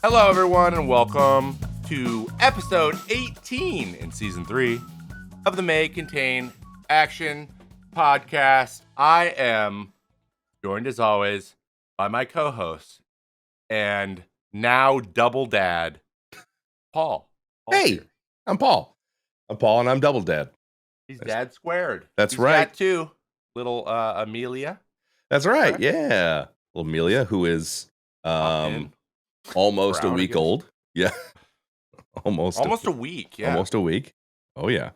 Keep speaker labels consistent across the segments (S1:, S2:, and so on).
S1: Hello, everyone, and welcome to episode 18 in season 3 of the May Contain Action podcast. I am joined, as always, by my co-host and now double dad, Paul.
S2: Hey,
S1: here.
S2: I'm Paul. I'm Paul, and I'm double dad.
S1: He's dad squared.
S2: That's
S1: He's
S2: right.
S1: got two. Little Amelia.
S2: That's right.
S1: Correct.
S2: Yeah, little Amelia, who is almost a
S1: Brown
S2: week
S1: again.
S2: old. Yeah, almost
S1: a week. Yeah,
S2: almost a week. Oh yeah.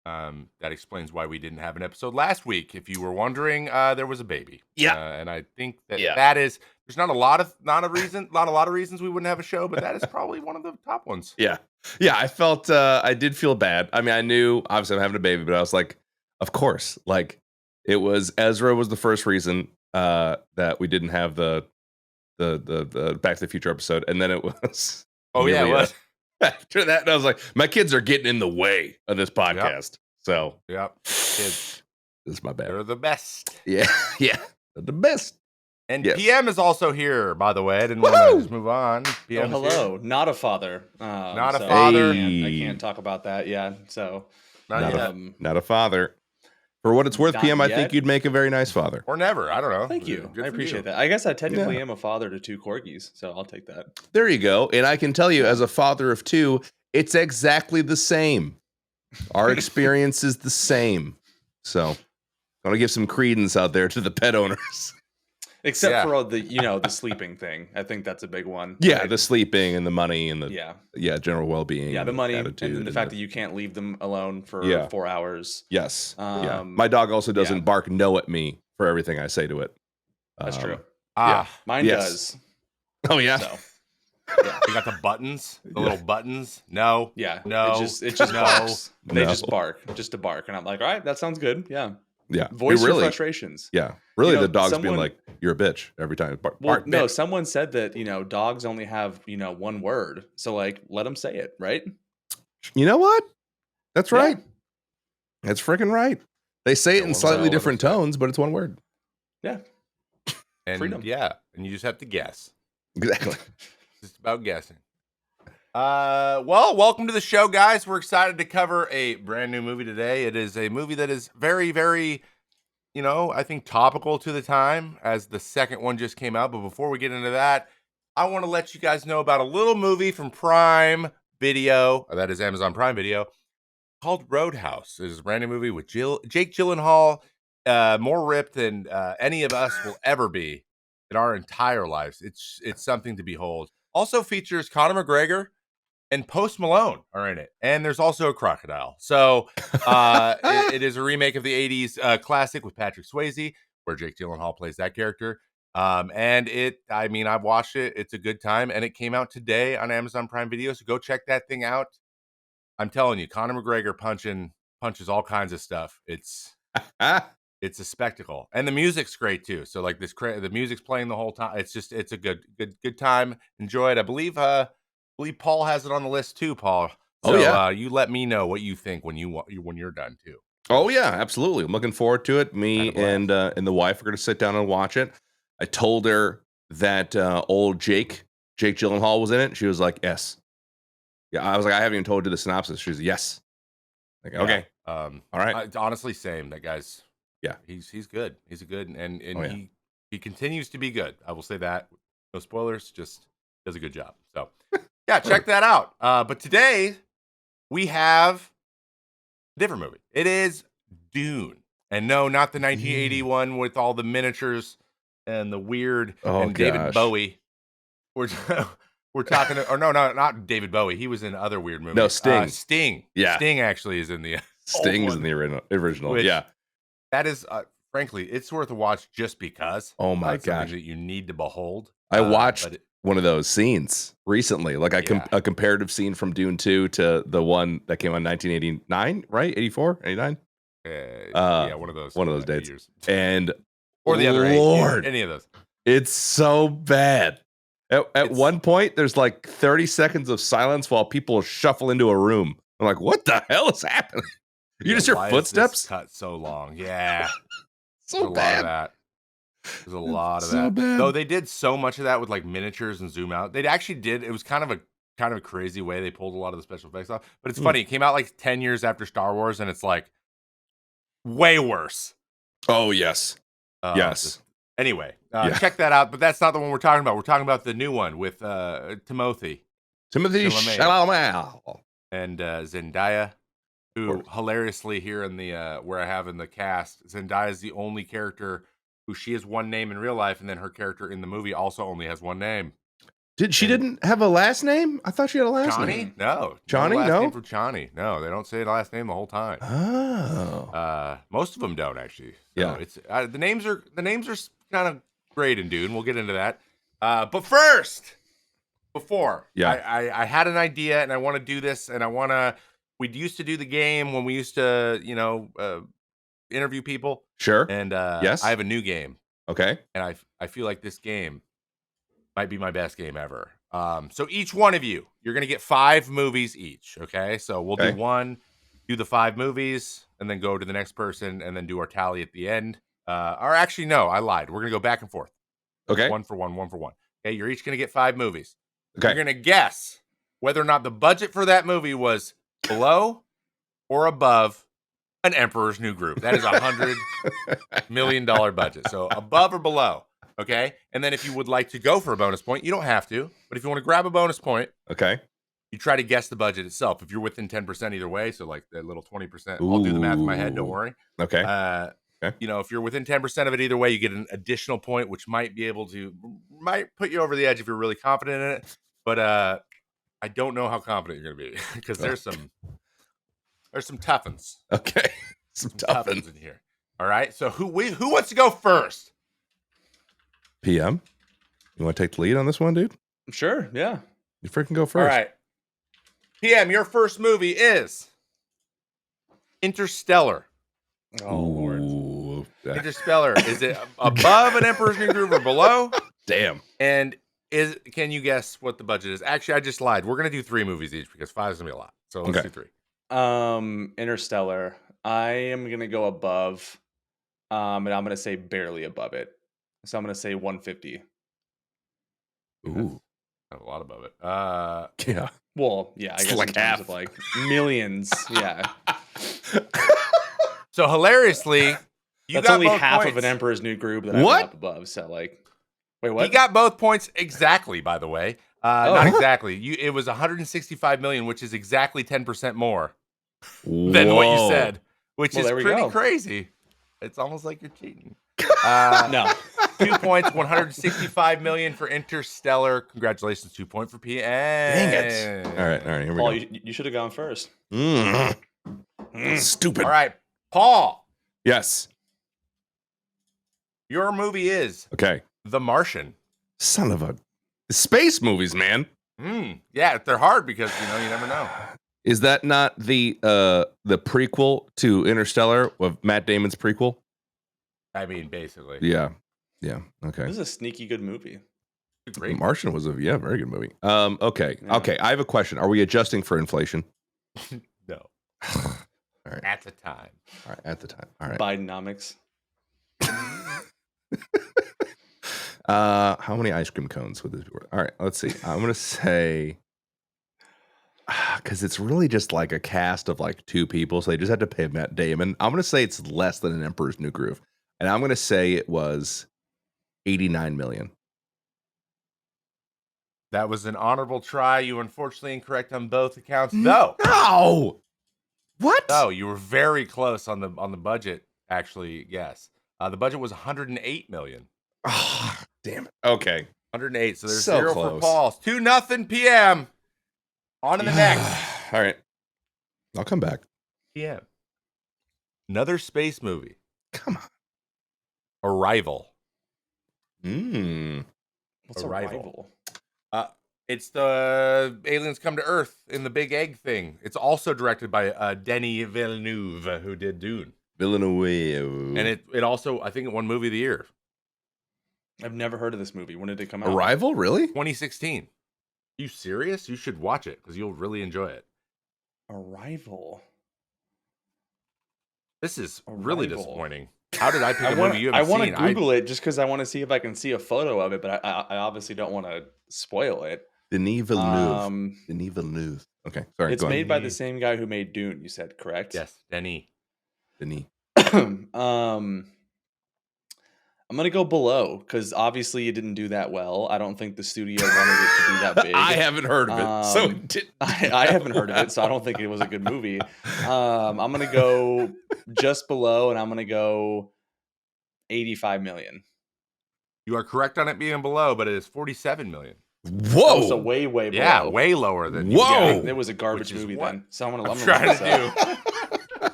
S1: That explains why we didn't have an episode last week. If you were wondering, there was a baby.
S2: Yeah.
S1: And I think that is. There's not a lot of reasons we wouldn't have a show, but that is probably one of the top ones.
S2: Yeah. I felt I did feel bad. I mean, I knew obviously I'm having a baby, but I was like, of course, like it was Ezra was the first reason that we didn't have the Back to the Future episode, and then it was
S1: Amelia.
S2: It was. After that, and I was like, my kids are getting in the way of this podcast. So,
S1: Kids,
S2: this is my bad.
S1: they're the best.
S2: Yeah, they're the best.
S1: And
S2: Yes.
S1: PM is also here, by the way. I didn't want to just move on. PM
S3: hello. Not a father.
S1: Not a father.
S3: I can't talk about that. Yeah. So,
S2: Not a father. For what it's worth,
S3: Not
S2: PM, I
S3: yet.
S2: think you'd make a very nice father.
S1: Or never. I don't know.
S3: thank you.
S1: Good
S3: I
S1: for
S3: appreciate
S1: you.
S3: that. I guess I technically am a father to 2 corgis, so I'll take that.
S2: There you go. And I can tell you, as a father of 2, it's exactly the same. Our experience is the same. So, I want to give some credence out there to the pet owners.
S3: Except for the sleeping thing. I think that's a big one.
S2: Yeah,
S3: right?
S2: the sleeping and the money and the general well-being.
S3: Yeah, the money
S2: attitude
S3: and the fact that you can't leave them alone for 4 hours.
S2: Yes. My dog also doesn't bark no at me for everything I say to it.
S3: That's true.
S1: Mine
S3: does.
S2: Oh yeah.
S3: So,
S1: You got the buttons, the little buttons. No.
S3: yeah.
S1: No.
S3: It just
S1: No.
S3: barks. They
S2: No.
S3: just bark to bark, and I'm like, all right, that sounds good. Yeah.
S2: Yeah.
S3: Voice
S2: It
S3: your
S2: really,
S3: frustrations.
S2: yeah. Really,
S3: You know,
S2: the dog's being
S3: someone-
S2: like, "You're a bitch" every time. Bark,
S3: Well,
S2: bark,
S3: no,
S2: bitch.
S3: someone said that, dogs only have, one word. So, like, let them say it, right?
S2: You know what? That's
S3: Yeah.
S2: right. That's freaking right. They say it in
S1: well,
S2: slightly
S1: so-
S2: different tones, but it's one word.
S3: Yeah.
S1: And
S3: Freedom.
S1: and you just have to guess.
S2: Exactly.
S1: It's just about guessing. Well, welcome to the show, guys. We're excited to cover a brand new movie today. It is a movie that is very, very, I think topical to the time, as the second one just came out. But before we get into that, I want to let you guys know about a little movie from Prime Video, or that is Amazon Prime Video, called Roadhouse. It is a brand new movie with Jake Gyllenhaal, more ripped than any of us will ever be in our entire lives. It's something to behold. Also features Conor McGregor and Post Malone are in it. And there's also a crocodile. So it is a remake of the 80s classic with Patrick Swayze, where Jake Gyllenhaal plays that character. And I've watched it. It's a good time. And it came out today on Amazon Prime Video. So go check that thing out. I'm telling you, Conor McGregor punches all kinds of stuff. It's a spectacle. And the music's great too. So like the music's playing the whole time. It's a good time. Enjoy it. I believe Paul has it on the list too, Paul. So, you let me know what you think when you're done too.
S2: Oh yeah, absolutely. I'm looking forward to it. Me and the wife are going to sit down and watch it. I told her that old Jake Gyllenhaal was in it. She was like, "Yes." Yeah, I was like, "I haven't even told you the synopsis." She was, "Yes." Like, okay. All right.
S1: Honestly, same. That guy's he's good. He's a good and he continues to be good. I will say that. No spoilers. Just does a good job. So. Yeah, check that out. But today, we have a different movie. It is Dune. And no, not the 1981 with all the miniatures and the weird David Bowie. We're talking, or no, not David Bowie. He was in other weird movies.
S2: No, Sting.
S1: Sting.
S2: Yeah.
S1: Sting actually is in the
S2: Sting's in the original.
S1: Which,
S2: yeah.
S1: That is, frankly, it's worth a watch just because.
S2: Oh my
S1: gosh. Something that you need to behold.
S2: I watched one of those scenes recently, like a comparative scene from Dune 2 to the one that came out in 1989, right? 84, 89?
S1: One of those
S2: dates.
S1: years.
S2: And
S1: or the other
S2: Lord,
S1: any of those.
S2: It's so bad. At one point, there's like 30 seconds of silence while people shuffle into a room. I'm like, what the hell is happening? You just hear footsteps?
S1: Cut so long. Yeah.
S2: So bad.
S1: That. There's a lot of
S2: so
S1: that.
S2: bad.
S1: Though they did so much of that with like miniatures and zoom out. They actually did. It was kind of a crazy way they pulled a lot of the special effects off. But it's funny. It came out like 10 years after Star Wars, and it's like way worse.
S2: Oh yes, yes.
S1: Anyway,
S2: Yeah.
S1: check that out. But that's not the one we're talking about. We're talking about the new one with Timothy
S2: Chalamet.
S1: and Zendaya, who hilariously here in the where I have in the cast, Zendaya is the only character who she has one name in real life, and then her character in the movie also only has one name.
S2: Didn't have a last name? I thought she had a last
S1: Chani?
S2: name.
S1: No.
S2: Chani?
S1: No last
S2: No?
S1: name for Chani. No, they don't say the last name the whole time.
S2: Oh.
S1: Most of them don't actually. So
S2: Yeah.
S1: It's the names are kind of great in Dune. We'll get into that. But first, before I had an idea and I want to do this and we used to do the game when we used to, interview people.
S2: Sure.
S1: And
S2: yes.
S1: I have a new game.
S2: Okay.
S1: And I feel like this game might be my best game ever. So each one of you, you're going to get 5 movies each. Okay. So we'll do the 5 movies and then go to the next person and then do our tally at the end. Or actually, no, I lied. We're going to go back and forth.
S2: Okay.
S1: 1 for 1, 1 for 1. Okay. You're each going to get 5 movies.
S2: Okay.
S1: You're going to guess whether or not the budget for that movie was below or above An Emperor's New Groove. That is $100 million budget. So above or below. Okay. And then if you would like to go for a bonus point, you don't have to. But if you want to grab a bonus point,
S2: okay,
S1: you try to guess the budget itself. If you're within 10% either way, so like that little 20%, I'll do the math in my head. Don't worry.
S2: Okay.
S1: If you're within 10% of it either way, you get an additional point, which might put you over the edge if you're really confident in it. But I don't know how confident you're going to be because there's some tough ones.
S2: Okay. Some tough ones
S1: in here. All right. So who wants to go first?
S2: PM, you want to take the lead on this one, dude?
S3: Sure, yeah.
S2: You freaking go first.
S1: All right. PM, your first movie is Interstellar.
S3: Oh, Lord.
S1: Interstellar. Is it above An Emperor's New Groove or below?
S2: Damn.
S1: And can you guess what the budget is? Actually, I just lied. We're going to do 3 movies each because 5 is going to be a lot. So let's do 3.
S3: Interstellar. I am going to go above, and I'm going to say barely above it. So I'm going to say 150.
S2: Ooh.
S1: A lot above it.
S2: Yeah.
S3: Well, yeah, I guess
S2: like
S3: in terms
S2: half.
S3: of like millions. Yeah.
S1: So hilariously,
S3: that's only half of An Emperor's New Groove that I'm up above. So like, wait, what?
S1: He got both points exactly, by the way. Not exactly. It was 165 million, which is exactly 10% more than what you said, which is pretty crazy. It's almost like you're cheating.
S3: No.
S1: 2 points, 165 million for Interstellar. Congratulations, 2 points for PM.
S2: Dang it. All right, here we
S3: Paul,
S2: go.
S3: you should have gone first.
S2: Stupid.
S1: All right, Paul.
S2: Yes.
S1: Your movie is The Martian.
S2: Son of a space movies, man.
S1: Yeah, they're hard because you never know.
S2: Is that not the prequel to Interstellar, of Matt Damon's prequel?
S1: I mean, basically.
S2: Yeah. Okay.
S3: This is a sneaky good movie.
S2: The Martian was a very good movie. Okay.
S3: Yeah.
S2: Okay. I have a question. Are we adjusting for inflation?
S1: No.
S2: All right.
S1: At the time.
S2: All right. At the time. All right.
S3: Bidenomics.
S2: How many ice cream cones would this be worth? All right. Let's see. I'm gonna say, because it's really just like a cast of like 2 people, so they just had to pay Matt Damon. I'm gonna say it's less than An Emperor's New Groove, and I'm gonna say it was 89 million.
S1: That was an honorable try. You were unfortunately incorrect on both accounts, though.
S2: No. What?
S1: Oh, you were very close on the budget. Actually, yes. The budget was 108 million.
S2: Oh, damn it. Okay.
S1: 108. So there's
S2: So
S1: 0
S2: close.
S1: for Paul. 2-0 PM. On to the next.
S2: All right. I'll come back.
S1: PM. Another space movie.
S2: Come on.
S1: Arrival.
S3: What's
S1: Arrival? It's the aliens come to Earth in the big egg thing. It's also directed by Denis Villeneuve, who did Dune.
S2: Villeneuve.
S1: And it also, I think, it won Movie of the Year.
S3: I've never heard of this movie. When did it come out?
S2: Arrival? Really?
S1: 2016. You serious? You should watch it because you'll really enjoy it.
S3: Arrival.
S1: This is really disappointing. How did I pick a movie you
S3: I
S1: haven't
S3: want
S1: seen?
S3: to Google it just because I want to see if I can see a photo of it, but I obviously don't want to spoil it.
S2: Denis Villeneuve.
S3: Um,
S2: Denis Villeneuve. Okay, sorry.
S3: it's
S2: Go on.
S3: made by the same guy who made Dune. You said correct?
S1: Yes, Denis.
S2: Denis.
S3: I'm gonna go below because obviously it didn't do that well. I don't think the studio wanted it to be that big.
S2: I haven't heard of it, so it didn't.
S3: I haven't heard of it, so I don't think it was a good movie. I'm gonna go just below, and I'm gonna go 85 million.
S1: You are correct on it being below, but it is 47 million.
S2: Whoa!
S3: Oh, so way below.
S1: Yeah, way lower than.
S2: Whoa!
S3: It was a garbage
S1: Which is
S3: movie
S1: what
S3: then. So I'm
S1: I'm
S3: gonna
S1: trying
S3: look
S1: to
S3: this up.
S1: do.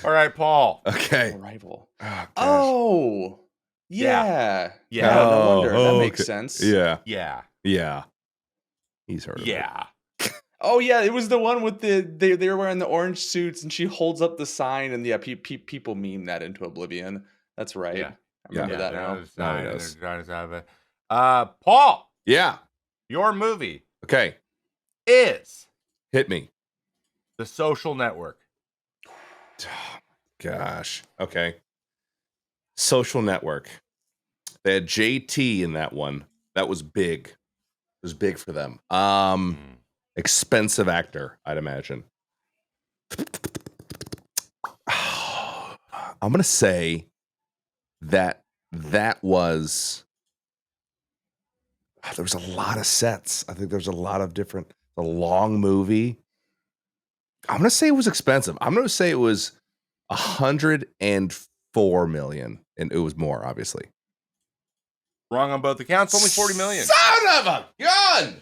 S1: All right, Paul.
S2: Okay.
S3: Arrival.
S2: Oh, gosh.
S3: Oh, yeah.
S1: Yeah.
S3: No wonder. That makes
S2: okay.
S3: sense.
S2: Yeah.
S1: Yeah.
S2: He's heard of it.
S1: Yeah.
S3: Oh yeah, it was the one with they were wearing the orange suits and she holds up the sign and yeah, people meme that into oblivion. That's right.
S1: Yeah.
S3: I remember that now.
S1: Paul.
S2: Yeah.
S1: Your movie
S2: Okay.
S1: is
S2: Hit me.
S1: The Social Network.
S2: Gosh. Okay. Social Network. They had JT in that one. That was big. It was big for them. Expensive actor, I'd imagine. I'm gonna say that was there was a lot of sets. I think there's a lot of different. A long movie. I'm gonna say it was expensive. I'm gonna say it was 104 million, and it was more, obviously.
S1: Wrong on both accounts. Only 40 million.
S2: Son of a gun!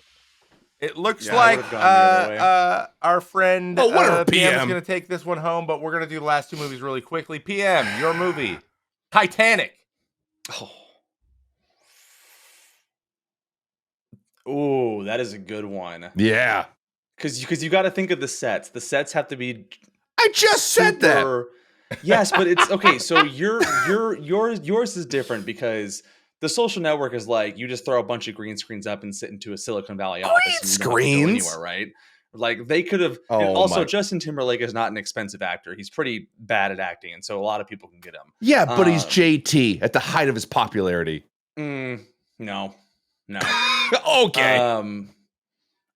S1: It looks
S3: Yeah, I
S1: like
S3: would've gone the other way.
S1: our friend
S2: whatever,
S1: PM is
S2: PM.
S1: going to take this one home, but we're going to do the last two movies really quickly. PM, your movie, Titanic.
S3: Oh, that is a good one.
S2: Yeah,
S3: Because you got to think of the sets. The sets have to be.
S2: I just said that.
S3: Yes, but it's okay. So yours is different because the Social Network is like you just throw a bunch of green screens up and sit into a Silicon Valley office. And you don't have to go
S2: screens?
S3: anywhere, right? Like they could have.
S2: Oh,
S3: and also,
S2: my-
S3: Justin Timberlake is not an expensive actor. He's pretty bad at acting, and so a lot of people can get him.
S2: Yeah, but he's JT at the height of his popularity.
S3: No.
S2: Okay.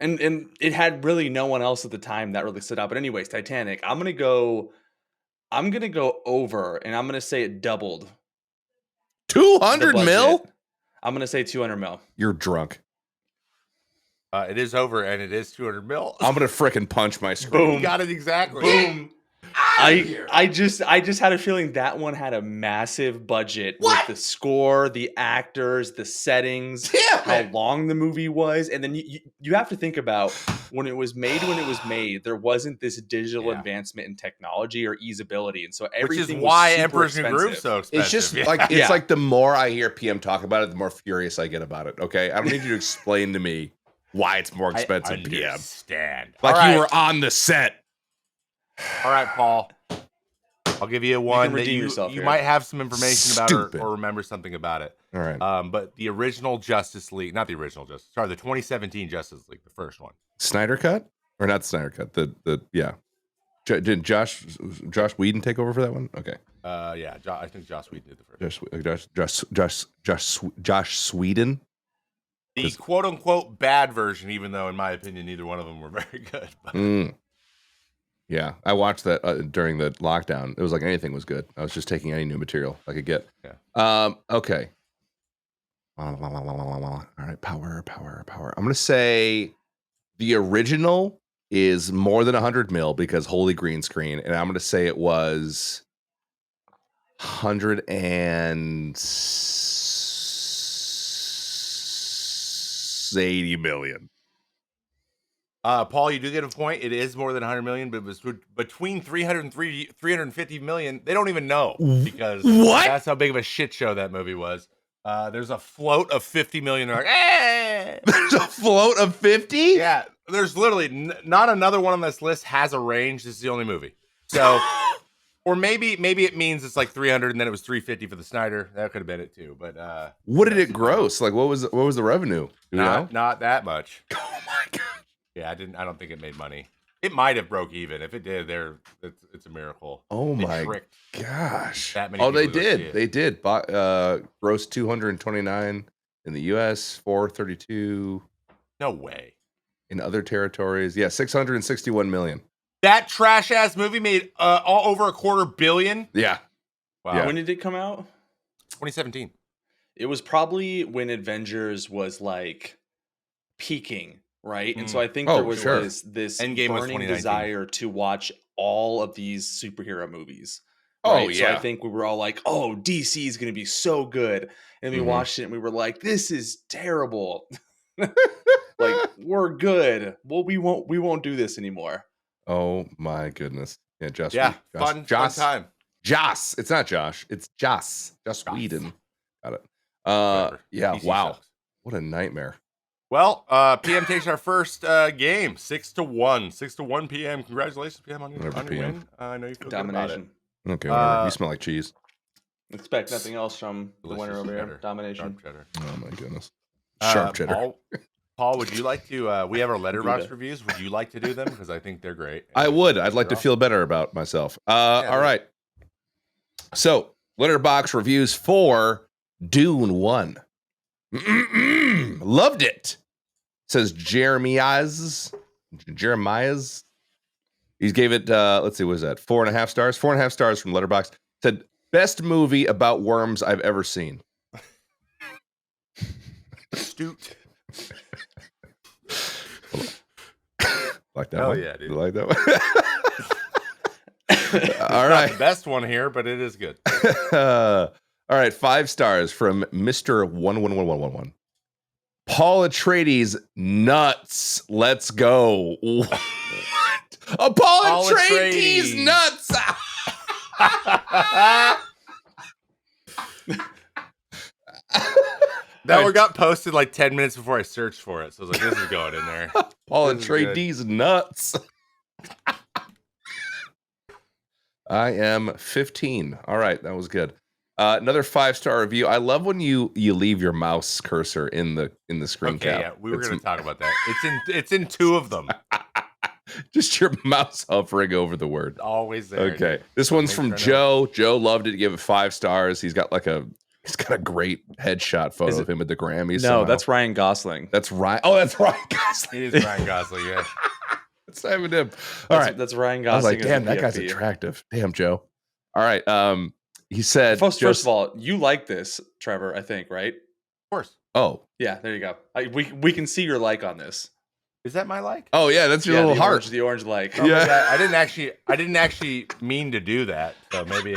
S3: And it had really no one else at the time that really stood out. But anyways, Titanic. I'm gonna go over, and I'm gonna say it doubled.
S2: 200
S3: the
S2: mil?
S3: budget. I'm gonna say 200 mil.
S2: You're drunk.
S1: It is over, and it is 200 mil.
S2: I'm gonna frickin' punch my screen.
S1: You got it exactly.
S3: Boom. I just had a feeling that one had a massive budget with the score, the actors, the settings, how long the movie was, and then you have to think about when it was made. There wasn't this digital advancement in technology or easeability, and so everything.
S1: Which is why
S3: was super
S1: Emperor's New
S3: expensive.
S1: Groove so expensive.
S2: It's just
S1: Yeah.
S2: like it's like the more I hear PM talk about it, the more furious I get about it. Okay, I don't need you to explain to me why it's more expensive.
S1: I
S2: PM,
S1: understand.
S2: like
S1: All right.
S2: you were on the set.
S1: All right, Paul. I'll give you one that
S3: redeem
S1: you
S3: yourself here.
S1: might have some information about
S2: Stupid.
S1: or remember something about it.
S2: All right,
S1: But the original Justice League, not the original Justice, sorry, the 2017 Justice League, the first one.
S2: Snyder cut or not Snyder cut? The did Josh Whedon take over for that one? Okay,
S1: Yeah, I think Joss Whedon did the first.
S2: Josh Sweden.
S1: The quote unquote bad version, even though in my opinion neither one of them were very good. But.
S2: Yeah, I watched that during the lockdown. It was like anything was good. I was just taking any new material I could get.
S1: Yeah.
S2: Okay. All right, power. I'm gonna say the original is more than 100 mil because holy green screen, and I'm gonna say it was 180 million.
S1: Paul, you do get a point. It is more than 100 million, but it was between 300 and 350 million. They don't even know because that's how big of a shit show that movie was. There's a float of 50 million. They're like, eh!
S2: There's a float of 50?
S1: Yeah, there's literally not another one on this list has a range. This is the only movie. So, or maybe it means it's like 300 and then it was 350 for the Snyder. That could have been it too. But
S2: what did it gross? Like what was the revenue? Do you know?
S1: Not that much.
S2: Oh my god.
S1: Yeah, I don't think it made money. It might have broke even. If it did, it's a miracle.
S2: Oh
S1: They
S2: my
S1: tricked
S2: gosh!
S1: that many
S2: Oh,
S1: people
S2: they
S1: to go see
S2: did.
S1: it.
S2: They did. Gross 229 in the U.S., 432
S1: No way.
S2: in other territories. Yeah, 661 million.
S1: That trash ass movie made all over $250 million.
S2: Yeah.
S1: Wow.
S2: Yeah.
S3: When did it come out?
S1: 2017.
S3: It was probably when Avengers was like peaking, right? And so I think
S2: Oh,
S3: there was
S2: sure.
S3: this
S1: Endgame was
S3: burning
S1: 2019.
S3: desire to watch all of these superhero movies.
S2: Oh,
S3: Right? So I
S2: yeah.
S3: think we were all like, "Oh, DC is going to be so good," and we
S2: Mhm.
S3: watched it and we were like, "This is terrible." Like, we're good. Well, we won't do this anymore.
S2: Oh my goodness. Yeah, Joss.
S1: Yeah,
S2: Whedon.
S1: fun time.
S2: Joss. It's not Josh. It's Joss. Joss
S1: Joss.
S2: Whedon. Got it.
S1: Whatever.
S2: Yeah.
S1: DC
S2: Wow.
S1: sucks.
S2: What a nightmare.
S1: Well, PM takes our first game, 6-1, 6-1 PM. Congratulations, PM, on your
S2: Whatever, PM.
S1: win. I know you feel good about it.
S3: Domination.
S2: Okay, whatever. You smell like cheese.
S3: Expect nothing else from the
S1: Delicious
S3: winner over
S1: cheddar.
S3: here. Domination.
S1: Sharp cheddar.
S2: Oh my goodness. Sharp cheddar.
S1: Paul, would you like to? We have our letterbox
S3: that.
S1: reviews. Would you like to do them? Because I think they're great.
S2: I would. I'd like to
S1: They're
S2: feel better about myself. All
S1: do
S2: right. So, letterbox reviews for Dune 1. Loved it. Says Jeremiah's. He gave it, let's see, what is that? 4.5 stars? 4.5 stars from Letterboxd. Said, best movie about worms I've ever seen.
S1: Astute.
S2: Like that
S1: Hell
S2: one?
S1: yeah, dude.
S2: You like that one? All
S1: Not
S2: right.
S1: the best one here, but it is good.
S2: All right, 5 stars from Mr. 11111. Paul Atreides nuts. Let's go. What? Paul Atreides nuts.
S1: That one got posted like 10 minutes before I searched for it. So I was like, this is going in there.
S2: Paul
S1: This is good.
S2: Atreides nuts. I am 15. All right, that was good. Another 5-star review. I love when you leave your mouse cursor in the screen
S1: Okay,
S2: cap.
S1: yeah, we were going to talk about that. It's in 2 of them.
S2: Just your mouse hovering over the word.
S1: Always there.
S2: Okay,
S1: dude.
S2: this one's
S1: Make
S2: from
S1: sure I know.
S2: Joe. Joe loved it. He gave it 5 stars. He's got a great headshot photo
S3: Is
S2: of him at the Grammys.
S3: No,
S2: somehow.
S3: that's Ryan Gosling.
S2: That's Ryan. Oh, that's Ryan Gosling.
S1: It is Ryan Gosling, yeah.
S2: That's not even him. All right,
S3: That's Ryan
S2: I was
S3: Gosling.
S2: like,
S3: as
S2: damn,
S3: the
S2: that guy's
S3: PFP.
S2: attractive. Damn, Joe. All right. He said,
S3: First of all, you like this, Trevor, I think, right?
S1: Of course.
S2: oh,
S3: Yeah, there you go. We can see your like on this.
S1: Is that my like?
S2: oh yeah, that's your
S3: Yeah,
S2: little
S3: the
S2: heart.
S3: orange like.
S1: Oh,
S2: Yeah.
S1: maybe I didn't actually mean to do that. So maybe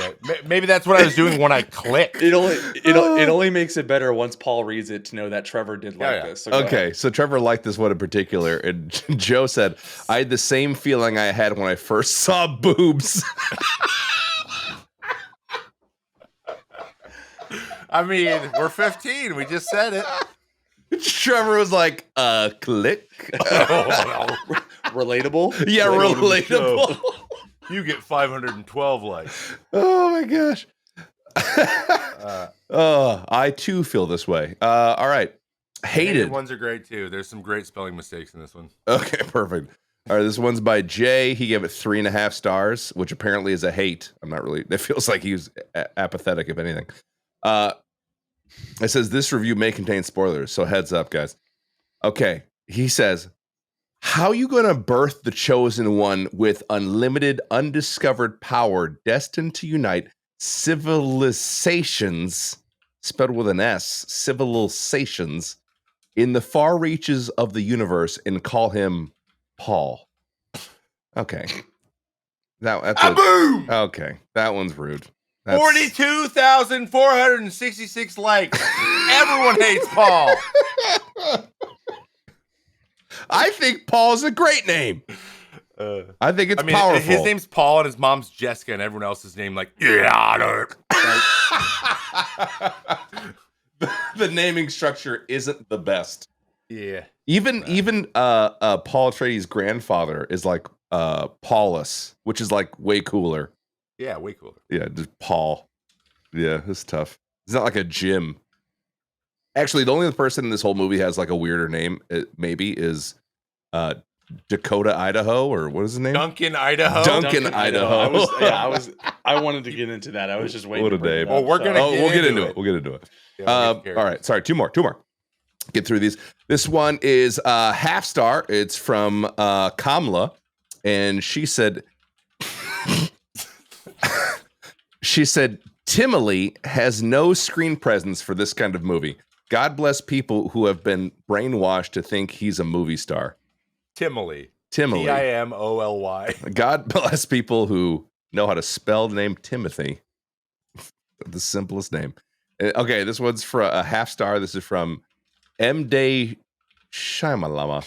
S1: that's what I was doing when I clicked.
S3: It only makes it better once Paul reads it to know that Trevor did like
S1: Yeah.
S3: this. So go
S2: Okay,
S3: ahead.
S2: so Trevor liked this one in particular, and Joe said, I had the same feeling I had when I first saw boobs.
S1: I mean, we're 15. We just said it.
S2: Trevor was like, click.
S3: Relatable.
S2: Yeah, relatable.
S1: You get 512 likes.
S2: Oh my gosh. I too feel this way. All right. Hated.
S1: Ones are great too. There's some great spelling mistakes in this one.
S2: Okay, perfect. All right, this one's by Jay. He gave it 3.5 stars, which apparently is a hate. I'm not really. It feels like he's apathetic, if anything. It says this review may contain spoilers, so heads up, guys. Okay, he says, how you gonna birth the chosen one with unlimited, undiscovered power, destined to unite civilizations, spelled with an S, civilizations, in the far reaches of the universe, and call him Paul? Okay, that's
S1: boom.
S2: okay. That one's rude.
S1: 42,466 likes. Everyone hates Paul.
S2: I think Paul's a great name. I think it's powerful.
S1: His name's Paul and his mom's Jessica, and everyone else's name like
S2: The naming structure isn't the best.
S1: yeah.
S2: Even Paul Atreides' grandfather is like Paulus, which is like way cooler.
S1: Yeah, way cooler.
S2: Yeah, just Paul. Yeah, it's tough. It's not like a Jim. Actually, the only person in this whole movie has like a weirder name, maybe, is Dakota, Idaho, or what is his name?
S1: Duncan, Idaho.
S2: Duncan, Idaho.
S3: I wanted to get into that. I was just waiting.
S2: What
S3: to
S2: a
S3: bring it
S2: name.
S3: up,
S1: Well, we're gonna
S3: so.
S1: get into
S2: it.
S1: it.
S2: We'll get into it.
S1: Yeah, we'll get to
S2: All right. Sorry. Two more. Get through these. This one is half star. It's from Kamla, and she said, Timely has no screen presence for this kind of movie. God bless people who have been brainwashed to think he's a movie star.
S1: Timely.
S2: Timely.
S1: Timolly.
S2: God bless people who know how to spell the name Timothy. The simplest name. Okay, this one's for a half star. This is from M. Day Shyamalama.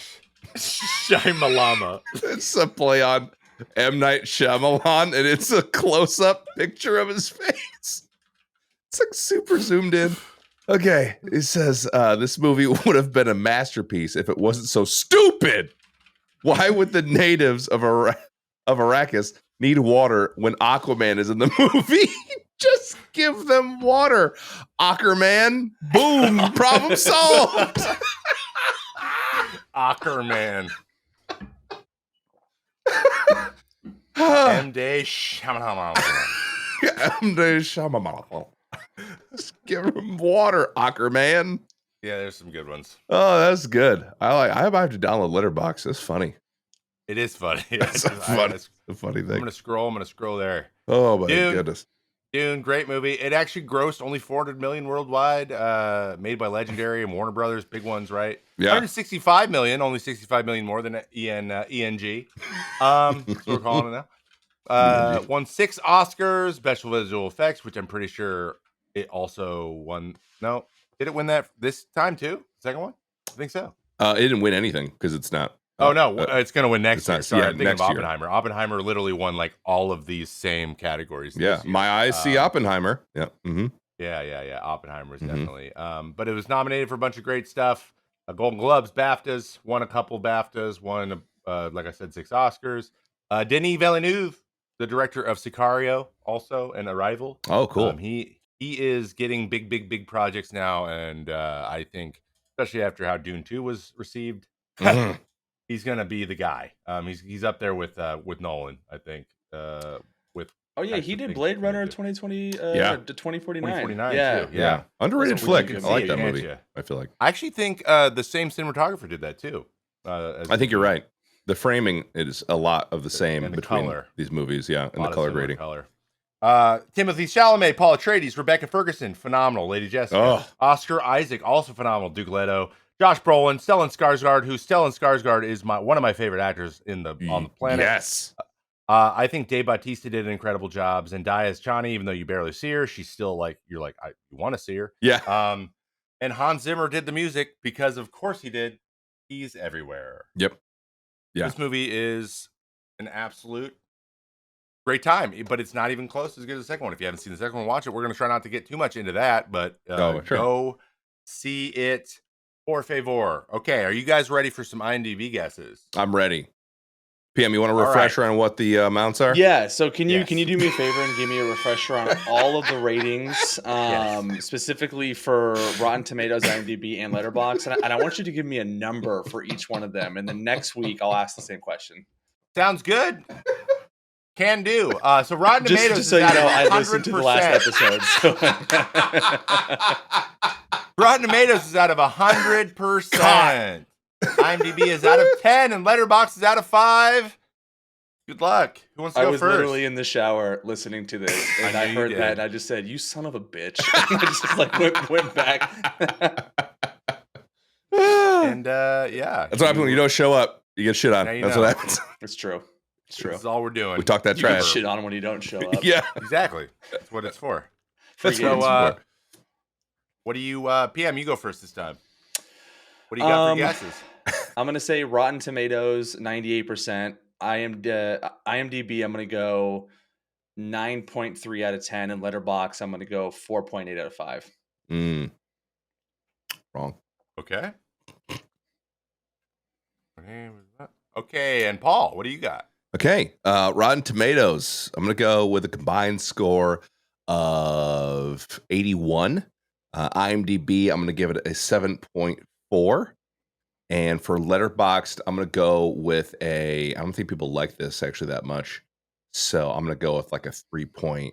S1: Shyamalama.
S2: It's a play on M. Night Shyamalan, and it's a close-up picture of his face. It's like super zoomed in. Okay, it says this movie would have been a masterpiece if it wasn't so stupid. Why would the natives of Arrakis need water when Aquaman is in the movie? Just give them water, Aquaman. Boom, problem solved.
S1: Aquaman. M-Day Shyamalama.
S2: M-Day Shyamalan. Just give him water, Aquaman.
S1: Yeah, there's some good ones.
S2: Oh, that's good. I have to download Letterboxd. That's funny.
S1: It is funny.
S2: That's a funny thing.
S1: I'm gonna scroll there.
S2: Oh my goodness.
S1: Dune, great movie. It actually grossed only 400 million worldwide. Made by Legendary and Warner Brothers, big ones, right?
S2: Yeah.
S1: 165 million, only 65 million more than ENG. So we're calling it now. Won 6 Oscars, special visual effects, which I'm pretty sure it also won. No, did it win that this time too? Second one? I think so.
S2: It didn't win anything because it's not.
S1: It's going to win next year. Sorry, I'm thinking of Oppenheimer.
S2: Year.
S1: Oppenheimer literally won like all of these same categories.
S2: Yeah, my eyes see Oppenheimer. Yeah. Mm-hmm.
S1: Yeah. Oppenheimer is definitely. But it was nominated for a bunch of great stuff. Golden Globes, BAFTAs, won a couple BAFTAs, won, like I said, 6 Oscars. Denis Villeneuve, the director of Sicario, also, and Arrival.
S2: Oh, cool.
S1: He is getting big projects now, and I think, especially after how Dune 2 was received, he's gonna be the guy. He's up there with Nolan, I think.
S3: He did Blade Runner 2020. To 2049.
S1: 2049
S3: yeah,
S1: too. Yeah.
S2: Underrated flick. I like that
S1: can't
S2: movie.
S1: you?
S2: I feel like.
S1: I actually think the same cinematographer did that too.
S2: I think you're right. The framing is a lot of the same
S1: and the
S2: between
S1: color.
S2: These movies, yeah, and the color grading.
S1: Timothy Chalamet, Paul Atreides, Rebecca Ferguson, phenomenal. Lady Jessica, Oscar Isaac, also phenomenal. Duke Leto, Josh Brolin, Stellan Skarsgård, who Stellan Skarsgård is one of my favorite actors on the planet.
S2: Yes.
S1: I think Dave Bautista did an incredible job. Zendaya's Chani, even though you barely see her, she's still like, you want to see her.
S2: Yeah.
S1: And Hans Zimmer did the music because, of course, he did. He's everywhere.
S2: Yep. Yeah.
S1: This movie is an absolute great time, but it's not even close as good as the second one. If you haven't seen the second one, watch it. We're going to try not to get too much into that, but go see it por favor. Okay, are you guys ready for some IMDb guesses?
S2: I'm ready. PM, you want a refresher on what the amounts are?
S3: Yeah. So can you do me a favor and give me a refresher on all of the ratings, specifically for Rotten Tomatoes, IMDb, and Letterboxd, and I want you to give me a number for each one of them. And then next week I'll ask the same question.
S1: Sounds good. Can do. So Rotten Tomatoes
S3: just so you know, I listened to the last episode. So.
S1: Rotten Tomatoes is out of 100%. IMDb is out of 10, and Letterboxd is out of 5. Good luck. Who wants to go first?
S3: I was literally in the shower listening to this, and I heard that, and I just said, "You son of a bitch!" And I just went back.
S1: And that's
S2: what happens when you don't show up. You get shit on. That's what happens.
S3: It's true. It's true.
S1: That's all we're doing.
S2: We talk that
S3: you
S2: trash.
S3: Get shit on when you don't show up.
S2: Yeah,
S1: exactly. That's what it's for.
S2: That's what it's for.
S1: What do you, PM? You go first this time. What do you got for guesses?
S3: I'm gonna say Rotten Tomatoes 98%. IMDb I'm gonna go 9.3 out of 10, and Letterboxd I'm gonna go 4.8 out of 5.
S2: Wrong.
S1: Okay. Okay, and Paul, what do you got?
S2: Okay, Rotten Tomatoes. I'm gonna go with a combined score of 81. IMDb I'm gonna give it a 7.4. And for Letterboxd, I'm gonna go with I don't think people like this actually that much, so I'm gonna go with like a 3.2.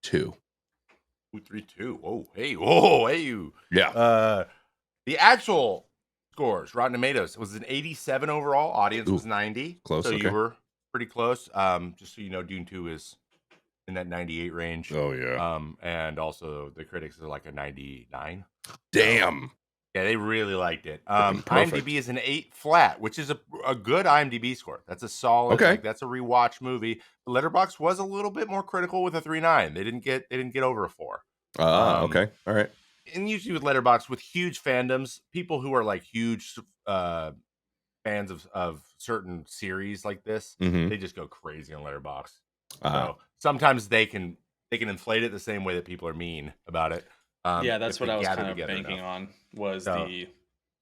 S1: 232. Whoa, hey, whoa, hey, you.
S2: Yeah.
S1: The actual scores, Rotten Tomatoes, was an 87 overall. Audience was 90.
S2: Close,
S1: So you
S2: okay.
S1: were pretty close. Just so you know, Dune 2 is in that 98 range.
S2: Oh yeah.
S1: And also the critics are like a 99.
S2: Damn.
S1: Yeah, they really liked it.
S2: Freaking perfect.
S1: IMDb is an 8 flat, which is a good IMDb score. That's a solid.
S2: Okay.
S1: Like, that's a rewatch movie. The Letterboxd was a little bit more critical with a 3.9. They didn't get over a 4.
S2: Okay. All right.
S1: And usually with Letterboxd, with huge fandoms, people who are like huge fans of certain series like this,
S2: Mhm.
S1: they just go crazy on Letterboxd.
S2: Uh-huh.
S1: So sometimes they can inflate it the same way that people are mean about it.
S3: Yeah, that's
S1: if
S3: what
S1: they
S3: I was
S1: gather
S3: kind of
S1: together
S3: banking
S1: enough.
S3: on was
S1: So,
S3: the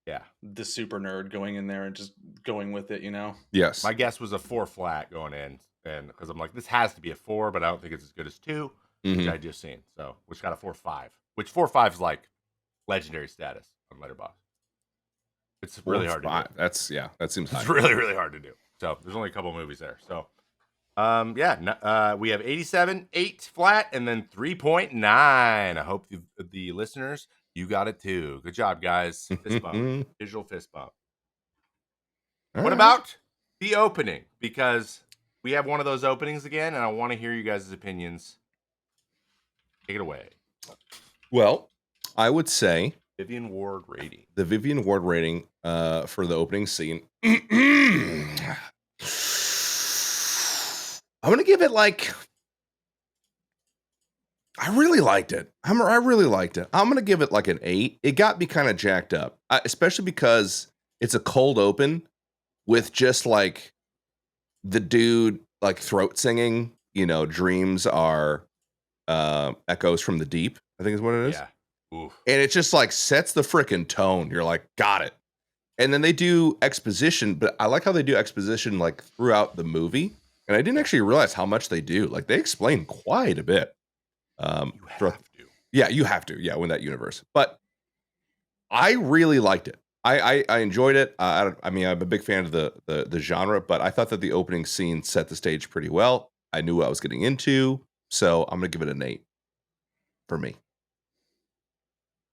S1: Yeah,
S3: the super nerd going in there and just going with it, you know.
S2: Yes.
S1: my guess was a 4 flat going in, and because I'm like, this has to be a 4, but I don't think it's as good as 2, which
S2: Mhm.
S1: I just seen. So, which got a 4.5, which 4.5 is like legendary status on Letterboxd. It's really hard to do.
S2: That's that seems high.
S1: It's really, really hard to do. So there's only a couple movies there. So, we have 87, 8 flat, and then 3.9. I hope the listeners, you got it too. Good job, guys. Fist bump, visual fist bump.
S2: All
S1: What
S2: right.
S1: about the opening? Because we have one of those openings again, and I want to hear you guys' opinions. Take it away.
S2: Well, I would say
S1: Vivian Ward rating.
S2: the Vivian Ward rating for the opening scene. I'm gonna give it like. I really liked it. I really liked it. I'm gonna give it like an 8. It got me kind of jacked up, especially because it's a cold open with just like the dude like throat singing. You know, dreams are echoes from the deep. I think is what it is.
S1: Yeah. Oof.
S2: And it just like sets the freaking tone. You're like, got it. And then they do exposition, but I like how they do exposition like throughout the movie. And I didn't actually realize how much they do. Like they explain quite a bit.
S1: You have to.
S2: Yeah, you have to. Yeah, in that universe. But I really liked it. I enjoyed it. I mean, I'm a big fan of the genre, but I thought that the opening scene set the stage pretty well. I knew what I was getting into, so I'm gonna give it an 8 for me.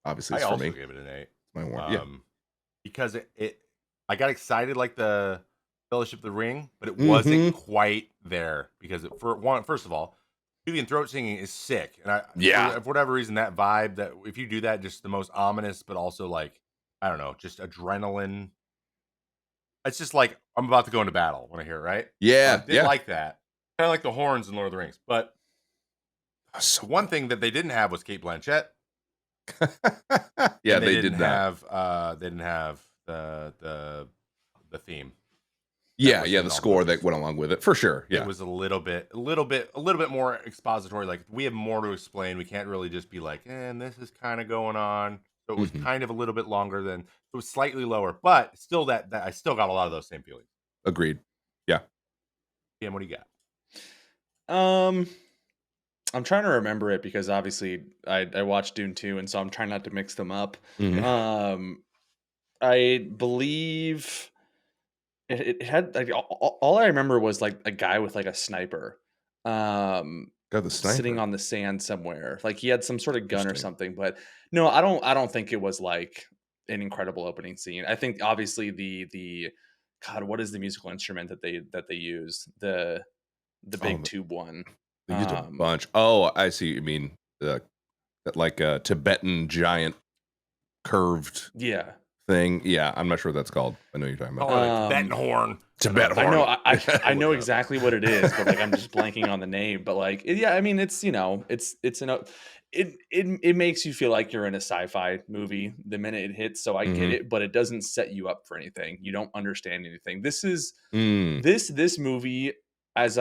S2: Obviously,
S1: I
S2: it's for
S1: also
S2: me.
S1: gave it an 8.
S2: My warrant. Yeah.
S1: Because I got excited like the Fellowship of the Ring, but it wasn't quite there because first of all, Vivian throat singing is sick, and for whatever reason that vibe, that if you do that, just the most ominous, but also like, I don't know, just adrenaline. It's just like I'm about to go into battle when I hear it, right?
S2: Yeah.
S1: I did like that, kind of like the horns in Lord of the Rings. But
S2: So
S1: one thing that they didn't have was Kate Blanchett.
S2: Yeah,
S1: and
S2: they did not.
S1: They didn't have the theme.
S2: Yeah, the score that went along with it for sure. Yeah,
S1: it was a little bit more expository. Like, we have more to explain. We can't really just be like, and this is kind of going on. So it was kind of a little bit longer than, it was slightly lower, but still that I still got a lot of those same feelings.
S2: Agreed. Yeah.
S1: Cam, what do you got?
S3: I'm trying to remember it because obviously I watched Dune 2, and so I'm trying not to mix them up. I believe it had like all I remember was like a guy with like a sniper.
S2: Got the sniper
S3: sitting on the sand somewhere. Like he had some sort of gun or something, but no, I don't think it was like an incredible opening scene. I think obviously the God, what is the musical instrument that they use? The big tube one.
S2: They used a bunch. Oh, I see. You mean like a Tibetan giant curved thing. Yeah, I'm not sure what that's called. I know you're talking about
S1: Tibetan horn.
S2: Tibetan horn.
S3: I know. I know exactly what it is, but like I'm just blanking on the name. But like, yeah, I mean, it's it makes you feel like you're in a sci-fi movie the minute it hits. So I get it, but it doesn't set you up for anything. You don't understand anything. This is this movie. As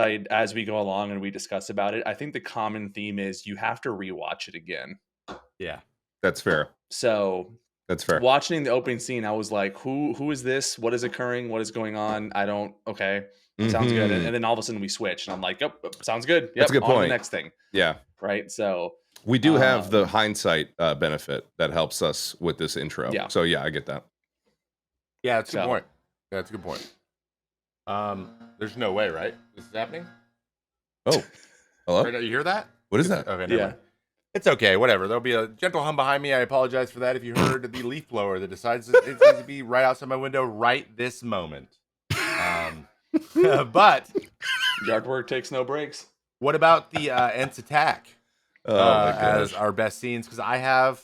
S3: we go along and we discuss about it, I think the common theme is you have to rewatch it again.
S1: Yeah,
S2: that's fair.
S3: So
S2: that's fair.
S3: Watching the opening scene, I was like, who is this? What is occurring? What is going on? I don't, okay. Sounds good. And then all of a sudden we switch and I'm like, yep, sounds good. Yep,
S2: that's a good
S3: on
S2: point.
S3: To the next thing.
S2: Yeah.
S3: Right. So
S2: we do have the hindsight benefit that helps us with this intro.
S3: Yeah.
S2: So yeah, I get that.
S1: Yeah, that's a good
S3: So
S1: point. Yeah, that's a good point. There's no way, right? This is happening.
S2: Oh, hello.
S1: Right now, you hear that?
S2: What is that?
S1: Okay, never
S3: yeah.
S1: mind. It's okay, whatever. There'll be a gentle hum behind me. I apologize for that. If you heard the leaf blower that decides it needs to be right outside my window right this moment. But
S3: Yard work takes no breaks.
S1: what about the Ents attack
S2: Oh my
S1: as
S2: gosh.
S1: our best scenes? Because I have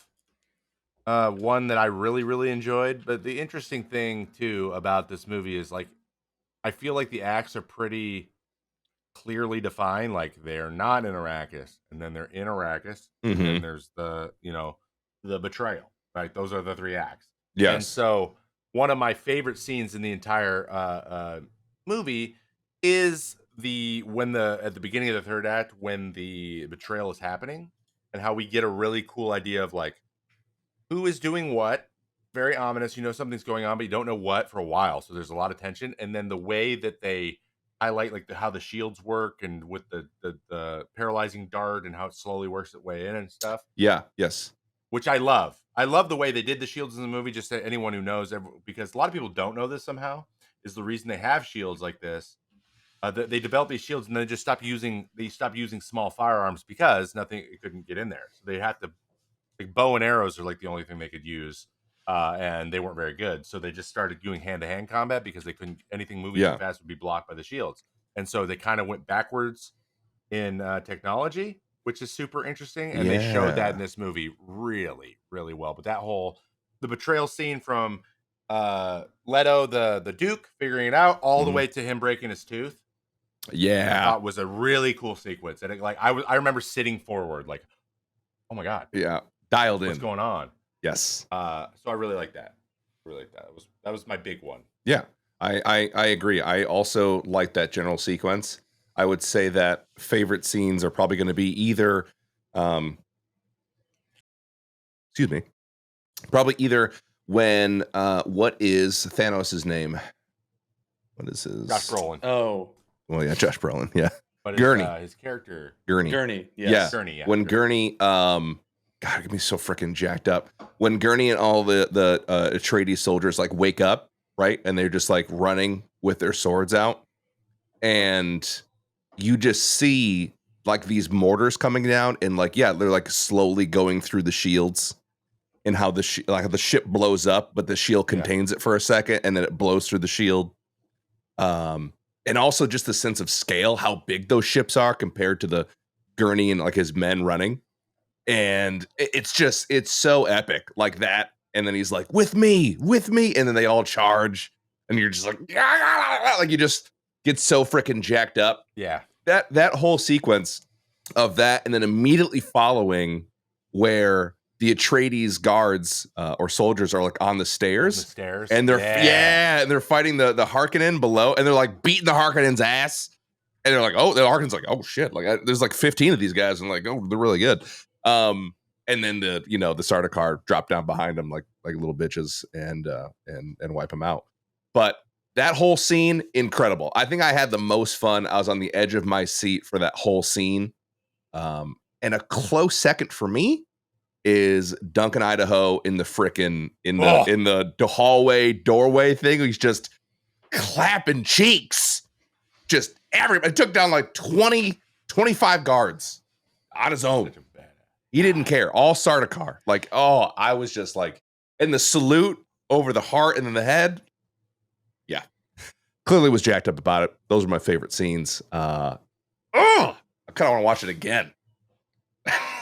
S1: one that I really enjoyed. But the interesting thing too about this movie is like I feel like the acts are pretty clearly defined. Like they're not in Arrakis, and then they're in Arrakis, and then there's the the betrayal. Right, those are the three acts. And
S2: Yes.
S1: so one of my favorite scenes in the entire movie is at the beginning of the third act when the betrayal is happening, and how we get a really cool idea of like who is doing what. Very ominous. You know something's going on, but you don't know what for a while. So there's a lot of tension. And then the way that they highlight like how the shields work and with the paralyzing dart and how it slowly works its way in and stuff,
S2: Yeah. Yes.
S1: which I love. I love the way they did the shields in the movie. Just to anyone who knows, because a lot of people don't know this somehow, is the reason they have shields like this. They developed these shields and then just stopped using. They stopped using small firearms because nothing it couldn't get in there. So they had to like bow and arrows are like the only thing they could use, and they weren't very good. So they just started doing hand to hand combat because they couldn't anything moving too
S2: Yeah.
S1: fast would be blocked by the shields. And so they kind of went backwards in technology, which is super interesting. And they showed that in this movie really well. But the betrayal scene from Leto, the Duke, figuring it out, all the way to him breaking his tooth, I
S2: Yeah.
S1: thought was a really cool sequence. And I remember sitting forward like, oh my god,
S2: Yeah. Dialed
S1: what's
S2: in.
S1: going on?
S2: Yes.
S1: So I really like that. Really like that. That was my big one.
S2: Yeah. I agree. I also like that general sequence. I would say that favorite scenes are probably going to be either, excuse me, probably either when, what is Thanos' name? What is his?
S1: Josh Brolin.
S3: Oh,
S2: Well, yeah, Josh Brolin. Yeah.
S1: But
S2: Gurney.
S1: His character
S2: Gurney.
S3: yes.
S2: Yeah.
S1: Gurney, yeah.
S2: When Gurney, God, it get me so freaking jacked up. When Gurney and all the Atreides soldiers like wake up, right, and they're just like running with their swords out, and you just see like these mortars coming down, and like they're like slowly going through the shields, and how the ship blows up, but the shield contains it for a second, and then it blows through the shield. And also just the sense of scale, how big those ships are compared to the Gurney and like his men running. And it's so epic like that. And then he's like, with me. And then they all charge and you're just like, like you just get so freaking jacked up.
S1: Yeah.
S2: That whole sequence of that. And then immediately following where the Atreides guards or soldiers are like on the stairs. And they're and they're fighting the Harkonnen below, and they're like beating the Harkonnen's ass. And they're like, oh, the Harkonnen's like, oh shit, like there's like 15 of these guys, and like, oh, they're really good. And then the Sardaukar drop down behind them like little bitches and wipe them out. But that whole scene, incredible. I think I had the most fun. I was on the edge of my seat for that whole scene. And a close second for me is Duncan Idaho in the frickin' in the hallway doorway thing. He's just clapping cheeks. Just everybody took down like 20, 25 guards on his own. He didn't care. All Sardaukar. Like, oh, I was just like, and the salute over the heart and then the head. Yeah. Clearly was jacked up about it. Those are my favorite scenes. I kind of want to watch it again.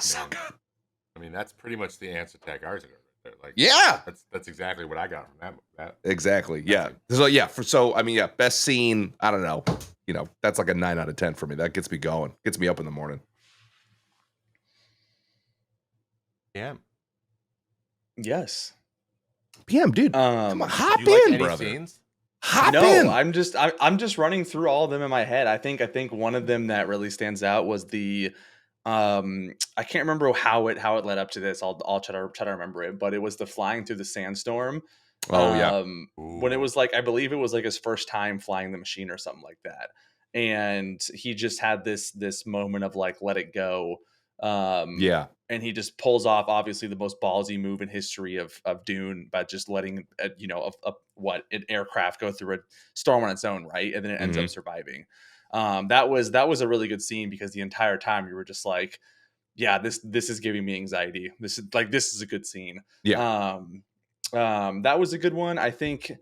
S2: So good.
S1: I mean, that's pretty much the Ants Attack Ours. Like,
S2: yeah,
S1: that's exactly what I got from that.
S2: Exactly. Yeah. Best scene. I don't know. That's like a 9 out of 10 for me. That gets me going. Gets me up in the morning.
S1: Yeah.
S3: Yes.
S2: PM, dude. Come on, hop in, brother.
S1: Scenes?
S2: Hop in.
S3: I'm just running through all of them in my head. I think one of them that really stands out was the I can't remember how it led up to this. I'll try to remember it, but it was the flying through the sandstorm.
S2: Oh yeah.
S3: When it was like, I believe it was like his first time flying the machine or something like that. And he just had this moment of like, let it go.
S2: Yeah.
S3: And he just pulls off obviously the most ballsy move in history of Dune by just letting an aircraft go through a storm on its own, right? And then it ends up surviving. That was a really good scene because the entire time you were just like, yeah, this is giving me anxiety. This is a good scene.
S2: Yeah.
S3: That was a good one. I think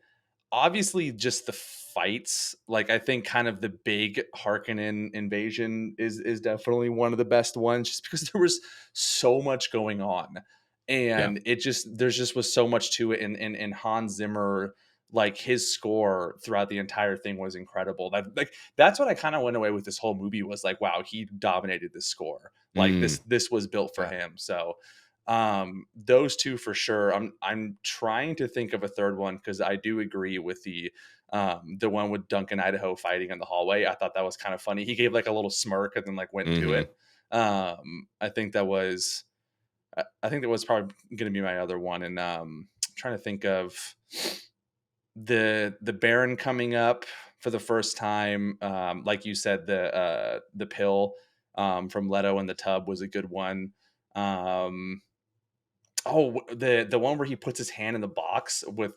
S3: obviously just the fights, like I think kind of the big Harkonnen invasion is definitely one of the best ones, just because there was so much going on, and there's just was so much to it, and Hans Zimmer, like his score throughout the entire thing was incredible. That's what I kind of went away with this whole movie, was like, wow, he dominated the score. Like this was built for him. So those two for sure. I'm trying to think of a third one, because I do agree with the one with Duncan Idaho fighting in the hallway. I thought that was kind of funny. He gave like a little smirk and then like went to it. I think that was probably going to be my other one. And I'm trying to think of the Baron coming up for the first time. Like you said, the pill from Leto in the tub was a good one. The one where he puts his hand in the box with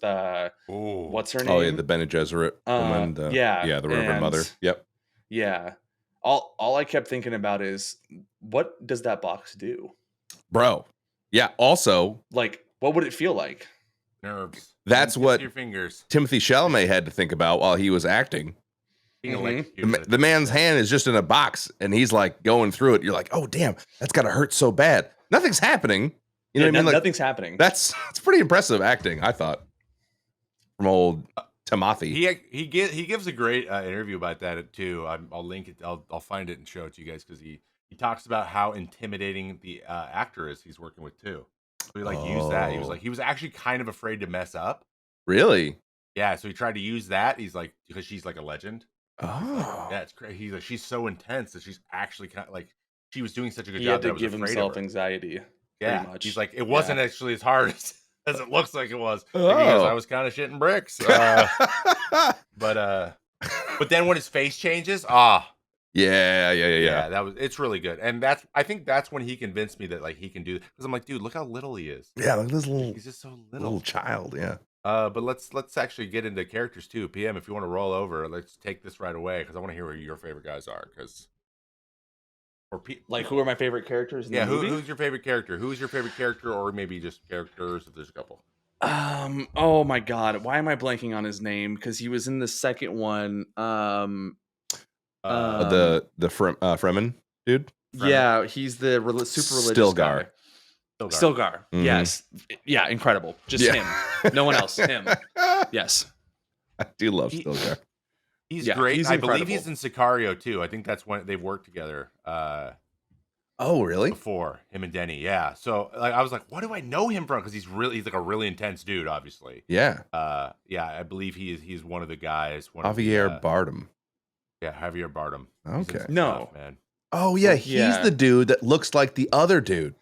S3: what's her name?
S2: Oh yeah, the Bene Gesserit woman. The Reverend Mother. Yep.
S3: Yeah. All I kept thinking about is, what does that box do?
S2: Bro. Yeah. Also,
S3: like, what would it feel like?
S1: Nerves.
S2: That's what
S1: your fingers.
S2: Timothy Chalamet had to think about while he was acting. The man's hand is just in a box, and he's like going through it. You're like, oh damn, that's gotta hurt so bad. Nothing's happening. You know what I mean? Like,
S3: nothing's happening.
S2: It's pretty impressive acting, I thought, from old Timothy.
S1: He gives a great interview about that too. I'll link it. I'll find it and show it to you guys, because he talks about how intimidating the actor is he's working with too. So he used that. He was actually kind of afraid to mess up.
S2: Really?
S1: Yeah. So he tried to use that. He's like, because she's like a legend.
S2: Oh,
S1: Yeah, it's crazy. He's like, she's so intense that she's actually kind of like, she was doing such a good
S3: he
S1: job.
S3: He had to give himself anxiety.
S1: Yeah,
S3: much.
S1: He's like, it wasn't actually as hard as it looks like it was.
S2: Oh.
S1: Like, he goes, I was kind of shitting bricks. But then when his face changes, yeah, it's really good. And I think that's when he convinced me that like he can do, because I'm like, dude, look how little he is.
S2: Yeah, like this
S1: he's just so little
S2: child. Yeah.
S1: But let's actually get into characters too. PM, if you want to roll over, let's take this right away, because I want to hear where your favorite guys are.
S3: Who are my favorite characters in the movie?
S1: Who's your favorite character? Who's your favorite character, or maybe just characters if there's a couple?
S3: Oh my god, why am I blanking on his name? Because he was in the second one.
S2: The Fremen dude.
S3: Yeah, he's the super religious guy. Stilgar.
S2: Mm-hmm.
S3: Yes. Yeah, incredible. Just him. No one else. Him. Yes.
S2: I do love Stilgar.
S1: He's great. I believe he's in Sicario too. I think that's when they've worked together.
S2: Oh, really?
S1: Before him and Denny, yeah. So like, I was like, what do I know him from? Because he's like a really intense dude, obviously.
S2: Yeah.
S1: I believe he's one of the guys.
S2: Javier Bardem.
S1: Yeah, Javier Bardem.
S2: Okay.
S3: No,
S1: man.
S2: Oh yeah, he's the dude that looks like the other dude.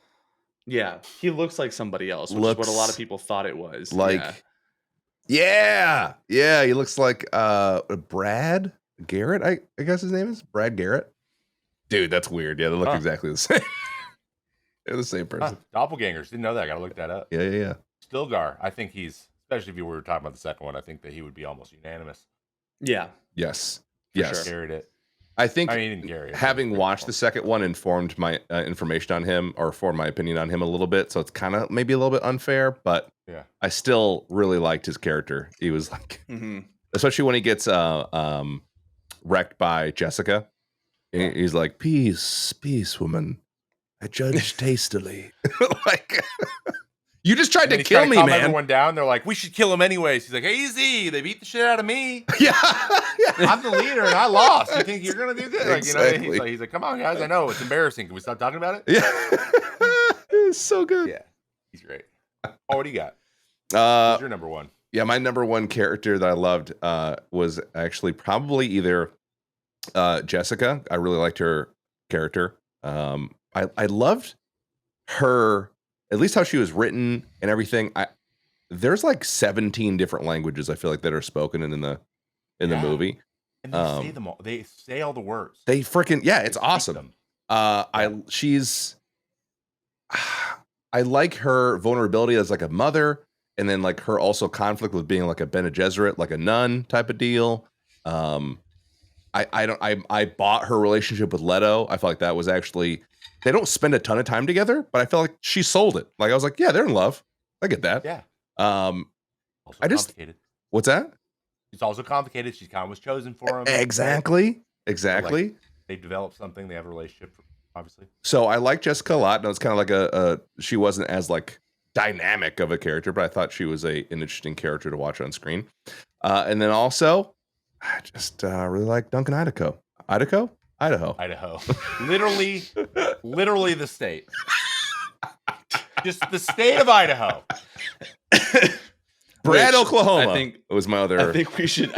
S3: Yeah, he looks like somebody else, which is what a lot of people thought it was.
S2: Like, yeah, he looks like Brad Garrett. I guess his name is Brad Garrett. Dude, that's weird. Yeah, they look exactly the same. They're the same person.
S1: Doppelgangers. Didn't know that. I gotta look that up.
S2: Yeah.
S1: Stilgar. I think he's, especially if you were talking about the second one, I think that he would be almost unanimous.
S3: Yeah.
S2: Yes.
S1: Sure. Carried it.
S2: I think
S1: he didn't carry it.
S2: Having watched the second one informed my information on him, or formed my opinion on him a little bit. So it's kind of maybe a little bit unfair, but
S1: yeah,
S2: I still really liked his character. He was like, especially when he gets wrecked by Jessica. He's like, peace, woman. I judge tastily. Like, you just tried to kill me, man.
S1: Everyone down. They're like, we should kill him anyways. He's like, easy. They beat the shit out of me.
S2: Yeah.
S1: I'm the leader and I lost. You think you're gonna do good? Like,
S2: exactly.
S1: You know, he's like, come on, guys. I know it's embarrassing. Can we stop talking about it?
S2: Yeah. It's so good.
S1: Yeah. He's great. Oh, what do you got? Who's your number one?
S2: Yeah, my number one character that I loved was actually probably either Jessica. I really liked her character. I loved her, at least how she was written and everything. There's like 17 different languages I feel like that are spoken in the movie.
S1: And they say them all. They say all the words.
S2: They freaking it's awesome.
S1: them.
S2: I like her vulnerability as like a mother, and then like her also conflict with being like a Bene Gesserit, like a nun type of deal. I bought her relationship with Leto. I felt like that was actually, they don't spend a ton of time together, but I felt like she sold it. Like I was like, yeah, they're in love. I get that.
S1: Yeah.
S2: Also
S1: complicated.
S2: What's that?
S1: It's also complicated. She kind of was chosen for him.
S2: Exactly.
S1: Right?
S2: Exactly.
S1: So, like, they developed something. They have a relationship, obviously.
S2: So I like Jessica a lot. And it's kind of like she wasn't as like dynamic of a character, but I thought she was an interesting character to watch on screen. And then also, I just really like Duncan Idaho. Idaho.
S1: literally the state. Just the state of Idaho.
S2: Brad, Oklahoma.
S3: I think
S2: it was my other.
S3: I think we should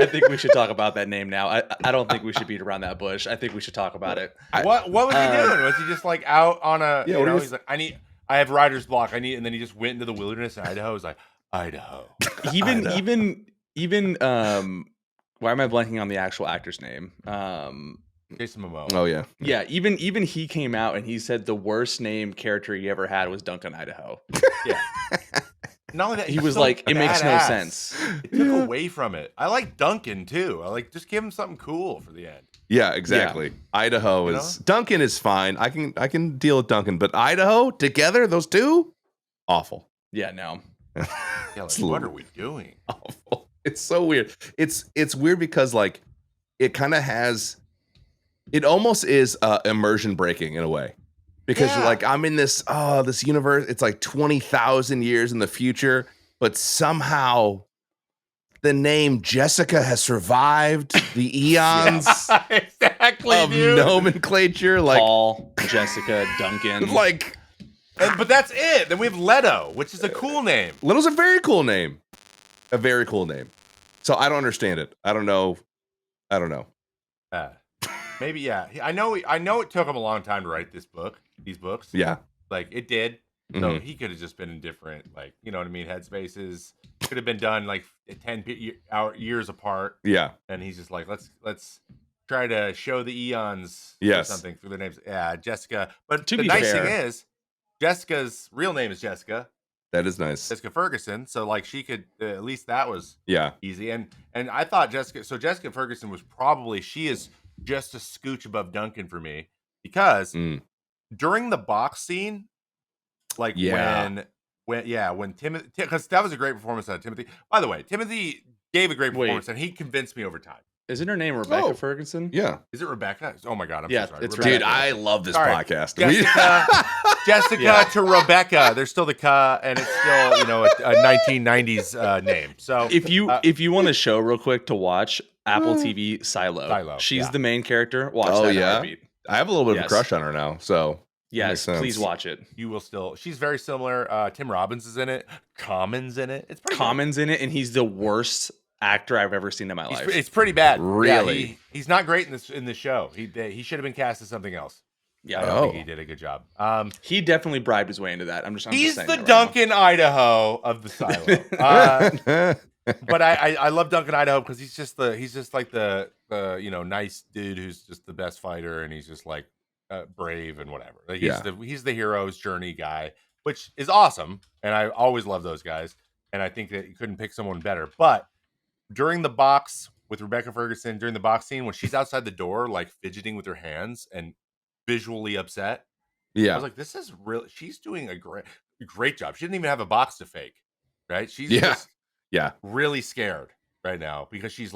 S3: talk about that name now. I don't think we should beat around that bush. I think we should talk about it.
S1: What was he doing? Was he just like out on a?
S2: Yeah,
S1: you know, he's like, I have writer's block. And then he just went into the wilderness in Idaho. He's like, Idaho.
S3: Even why am I blanking on the actual actor's name?
S1: Jason Momoa.
S2: Oh yeah.
S3: Yeah, even he came out and he said the worst named character he ever had was Duncan Idaho.
S1: Yeah. Not only that,
S3: he was so like, it makes no sense.
S1: It took away from it. I like Duncan too. I like, just give him something cool for the end.
S2: Yeah, exactly. Yeah. Idaho is Duncan is fine. I can deal with Duncan, but Idaho together, those two, awful.
S3: Yeah, no.
S1: Yeah, like, what are we doing?
S2: Awful. It's so weird. It's weird because like it kind of has. It almost is immersion breaking in a way. Because you're like, I'm in this universe. It's like 20,000 years in the future, but somehow the name Jessica has survived the eons of nomenclature. Like
S3: Paul, Jessica, Duncan.
S1: But that's it. Then we have Leto, which is a cool name.
S2: Leto's a very cool name. A very cool name. So I don't understand it. I don't know.
S1: Maybe, yeah. I know it took him a long time to write these books.
S2: Yeah.
S1: Like, it did. So he could have just been in different, like, you know what I mean, headspaces. Could have been done, like, 10 years apart.
S2: Yeah.
S1: And he's just like, let's try to show the eons or something through their names. Yeah, Jessica. But the nice thing is, Jessica's real name is Jessica.
S2: That is nice.
S1: Jessica Ferguson. So, like, she could, at least that was easy. And I thought Jessica Ferguson was she is just a scooch above Duncan for me, because during the box scene, like when Timothy, because that was a great performance out of Timothy. By the way, Timothy gave a great performance and he convinced me over time.
S3: Isn't her name Rebecca Ferguson?
S2: Yeah.
S1: Is it Rebecca? Oh my God, I'm so sorry.
S3: It's
S2: Dude, I love this podcast.
S1: Jessica to Rebecca. There's still the K, and it's still a 1990s name. So
S3: if you want a show real quick to watch, Apple TV Silo. She's the main character. Watch that.
S2: Yeah. I have a little bit of a crush on her now. So
S3: yes, please watch it.
S1: You will still. She's very similar. Tim Robbins is in it. Common's in it. It's pretty
S3: Common's in it, and he's the worst actor I've ever seen in my life.
S1: It's pretty bad.
S2: Really?
S1: Yeah, he's not great in this show. He should have been cast as something else. Yeah, I don't think he did a good job.
S3: He definitely bribed his way into that.
S1: He's the Duncan Idaho of the Silo. But I love Duncan Idaho because he's just like the nice dude who's just the best fighter, and he's just like brave and whatever. Like, he's the hero's journey guy, which is awesome, and I always love those guys. And I think that you couldn't pick someone better. But during the box with Rebecca Ferguson, during the box scene when she's outside the door, like fidgeting with her hands and visually upset, I was like, this is real. She's doing a great job. She didn't even have a box to fake, right? She's just really scared right now because she's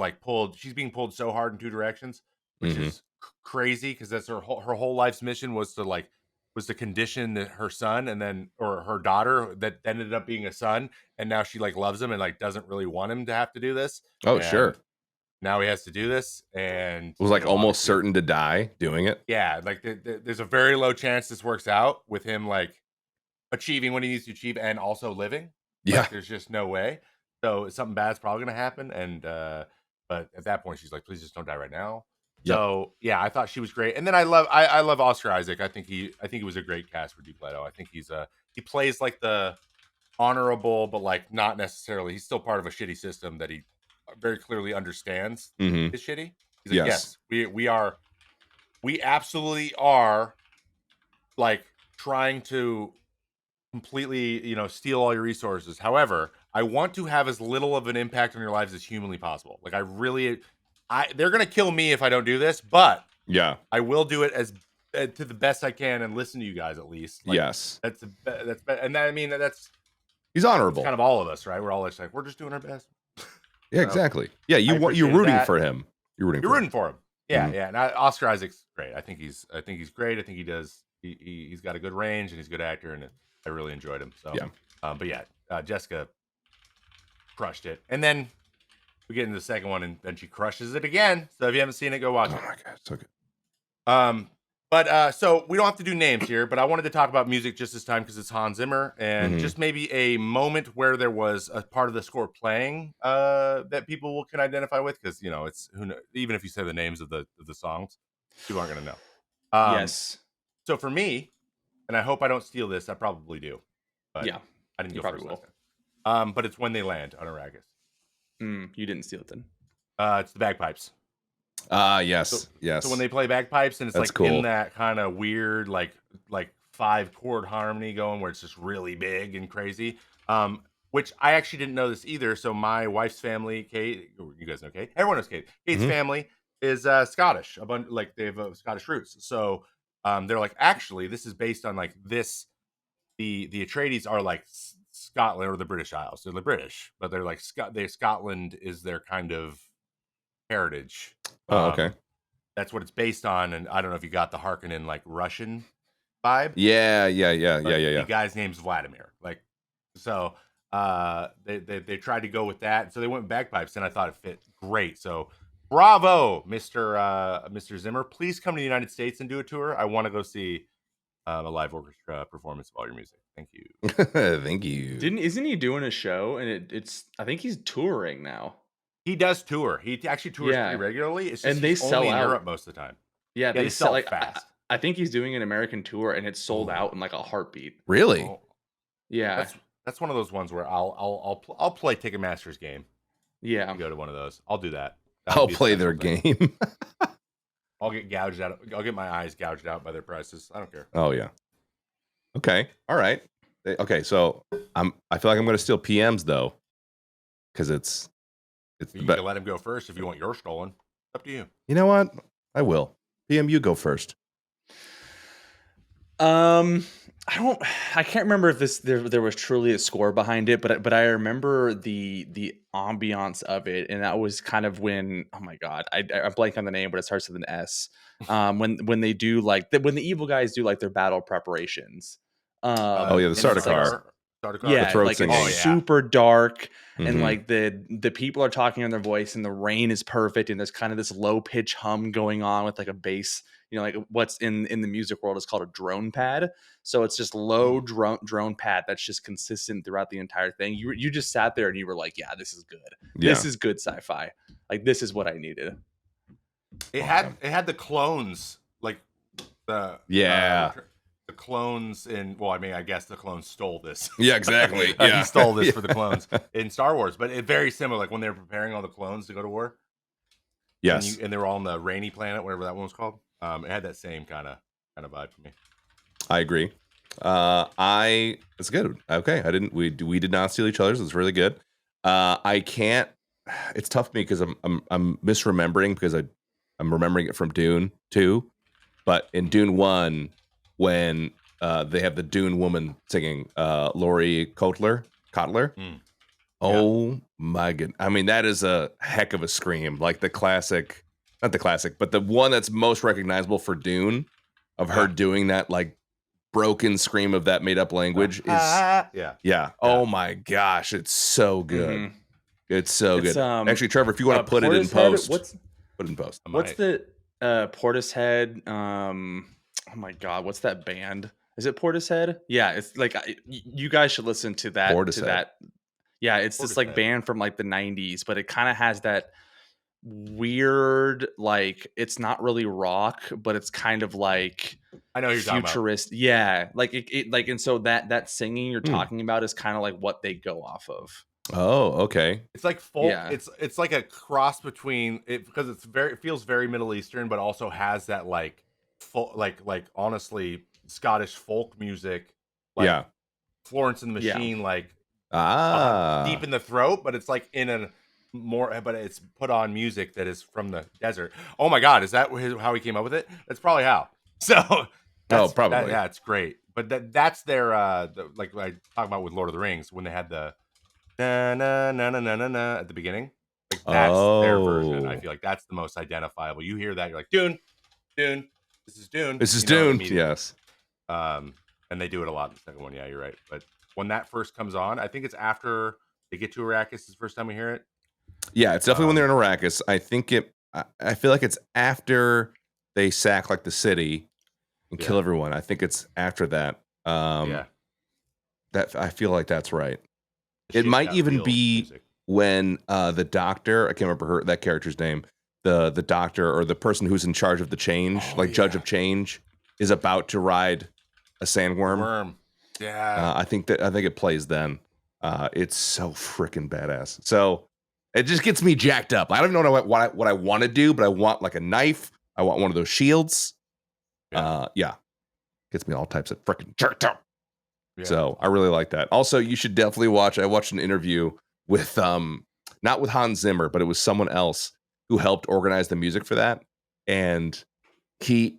S1: being pulled so hard in two directions, which is crazy, because that's her whole life's mission was to condition her son or her daughter that ended up being a son, and now she like loves him and like doesn't really want him to have to do this.
S2: Oh, sure.
S1: Now he has to do this, and
S2: was like almost certain to die doing it.
S1: Yeah, like there's a very low chance this works out with him like achieving what he needs to achieve and also living. Like, there's just no way. So something bad's probably gonna happen, and but at that point she's like, please just don't die right now. Yep. So yeah, I thought she was great, and then I love Oscar Isaac. I think he was a great cast for Duke Leto. I think he plays like the honorable, but like not necessarily. He's still part of a shitty system that he very clearly understands is shitty. He's like, yes, we absolutely are like trying to completely, steal all your resources. However, I want to have as little of an impact on your lives as humanly possible. Like they're gonna kill me if I don't do this, but
S2: Yeah.
S1: I will do it as to the best I can and listen to you guys at least. Like,
S2: Yes.
S1: and that, I mean that's
S2: He's honorable.
S1: kind of all of us, right? We're all just like we're just doing our best.
S2: Yeah, exactly. Yeah, you're
S1: appreciated
S2: rooting
S1: that.
S2: for him. You're rooting
S1: for him. Yeah,
S2: Mhm.
S1: yeah. And Oscar Isaac's great. I think he's great. I think he does. He's got a good range and he's a good actor, and I really enjoyed him. So
S2: Yeah.
S1: But yeah, Jessica crushed it, and then we get into the second one, and then she crushes it again. So if you haven't seen it, go watch
S2: Oh
S1: it.
S2: my god, so good.
S1: But so we don't have to do names here, but I wanted to talk about music just this time because it's Hans Zimmer, and
S2: Mhm.
S1: just maybe a moment where there was a part of the score playing that people can identify with, because it's even if you say the names of the songs, people aren't gonna know.
S3: Yes.
S1: So for me, and I hope I don't steal this, I probably do, but
S3: Yeah.
S1: I didn't
S3: You
S1: go
S3: probably
S1: first
S3: will.
S1: last time. But it's When They Land on Arrakis.
S3: You didn't steal it then.
S1: It's the bagpipes.
S2: Yes. Yes.
S1: So when they play bagpipes, and it's
S2: That's
S1: like
S2: cool.
S1: in that kind of weird like 5-chord harmony going where it's just really big and crazy. Which I actually didn't know this either. So my wife's family, Kate, you guys know Kate. Everyone knows Kate. Kate's
S2: Mhm.
S1: family is Scottish. Like they have Scottish roots. So they're like, actually, this is based on like this. The Atreides are like Scotland or the British Isles. They're the British, but they're like Scotland is their kind of heritage.
S2: Oh, okay.
S1: That's what it's based on, and I don't know if you got the Harkonnen like Russian vibe.
S2: Yeah.
S1: The guy's name's Vladimir. Like, so they tried to go with that, so they went with bagpipes, and I thought it fit great. So bravo, Mr. Zimmer. Please come to the United States and do a tour. I want to go see a live orchestra performance of all your music. Thank you.
S2: Thank you.
S3: Isn't he doing a show? And it's I think he's touring now.
S1: He does tour. He actually tours pretty
S3: Yeah.
S1: regularly. It's just
S3: And they
S1: he's only
S3: sell
S1: in
S3: out.
S1: Europe most of the time.
S3: Yeah,
S1: They sell
S3: like
S1: fast.
S3: I think he's doing an American tour and it's sold
S1: Ooh.
S3: out in like a heartbeat.
S2: Really?
S1: Oh,
S3: Yeah.
S1: that's one of those ones where I'll play Ticketmaster's game.
S3: Yeah.
S1: Go to one of those. I'll do that.
S2: I'll play their game.
S1: I'll get gouged out. I'll get my eyes gouged out by their prices. I don't care.
S2: Oh yeah. Okay. All right. Okay. So I feel like I'm going to steal PMs though, because it's.
S1: You can let him go first if you want yours stolen. Up to you.
S2: You know what? I will. PM, you go first.
S3: I can't remember if there was truly a score behind it, but I remember the ambiance of it, and that was kind of when, oh my god, I blank on the name, but it starts with an S. When they do when the evil guys do like their battle preparations.
S2: The starter car.
S3: Yeah,
S2: the throat
S3: like
S2: singing.
S3: it's super dark, and
S2: Mhm.
S3: like the people are talking on their voice, and the rain is perfect, and there's kind of this low pitch hum going on with like a bass. Like what's in the music world is called a drone pad. So it's just low drone pad that's just consistent throughout the entire thing. You just sat there and you were like, yeah, this is good.
S2: Yeah.
S3: This is good sci-fi. Like this is what I needed.
S1: It had the clones like the the clones in, well, I mean, I guess the clones stole this.
S2: Yeah, exactly.
S1: He stole this for the clones in Star Wars, but it very similar. Like when they were preparing all the clones to go to war.
S2: Yes.
S1: And they were all on the rainy planet, whatever that one was called. It had that same kind of vibe for me.
S2: I agree. It's good. Okay. We did not steal each other's. It's really good. I can't. It's tough for me because I'm misremembering because I'm remembering it from Dune 2, but in Dune 1 when they have the Dune woman singing, Laurie Kotler. Oh my god! I mean, that is a heck of a scream. Like the classic, not the classic, but the one that's most recognizable for Dune, of her doing that like broken scream of that made up language is yeah. Oh my gosh, it's so good.
S3: Mhm.
S2: It's so good. Actually, Trevor, if you want to put it in
S3: Portishead,
S2: post, put it in post.
S3: What's the Portishead? Oh my god, what's that band? Is it Portishead? Yeah, it's like you guys should listen to that.
S2: Portishead.
S3: Yeah, it's this like band from like the 90s, but it kind of has that weird, like it's not really rock, but it's kind of like
S1: I know you're
S3: futurist. Yeah, like it like, and so that singing you're talking about is kind of like what they go off of.
S2: Oh, okay.
S1: It's like folk.
S3: Yeah.
S1: It's like a cross between it, because it feels very Middle Eastern, but also has that like honestly Scottish folk music. Like, Florence and the Machine, like deep
S2: Ah.
S1: in the throat, but it's like in a but it's put on music that is from the desert. Oh my God, is that how he came up with it? That's probably how. So
S2: Probably.
S1: yeah, it's great. But that's their like I talk about with Lord of the Rings when they had the na na na na na na na at the beginning. Like that's their version. I feel like that's the most identifiable. You hear that, you're like Dune, Dune. This is Dune.
S2: This is
S1: you know,
S2: Dune.
S1: immediately.
S2: Yes.
S1: And they do it a lot in the second one. Yeah, you're right. But when that first comes on, I think it's after they get to Arrakis. Is the first time we hear it.
S2: Yeah, it's definitely when they're in Arrakis. I think I feel like it's after they sack like the city and kill everyone. I think it's after that. That I feel like that's right. It might even be music. When the doctor, I can't remember that character's name, the doctor or the person who's in charge of the change, Judge of Change, is about to ride a sandworm.
S1: Yeah.
S2: I think it plays then. It's so freaking badass. So it just gets me jacked up. I don't know what I want to do, but I want like a knife. I want one of those shields. Gets me all types of freaking jerked up. Yeah. So I really like that. Also, you should definitely watch. I watched an interview with not with Hans Zimmer, but it was someone else who helped organize the music for that. And he's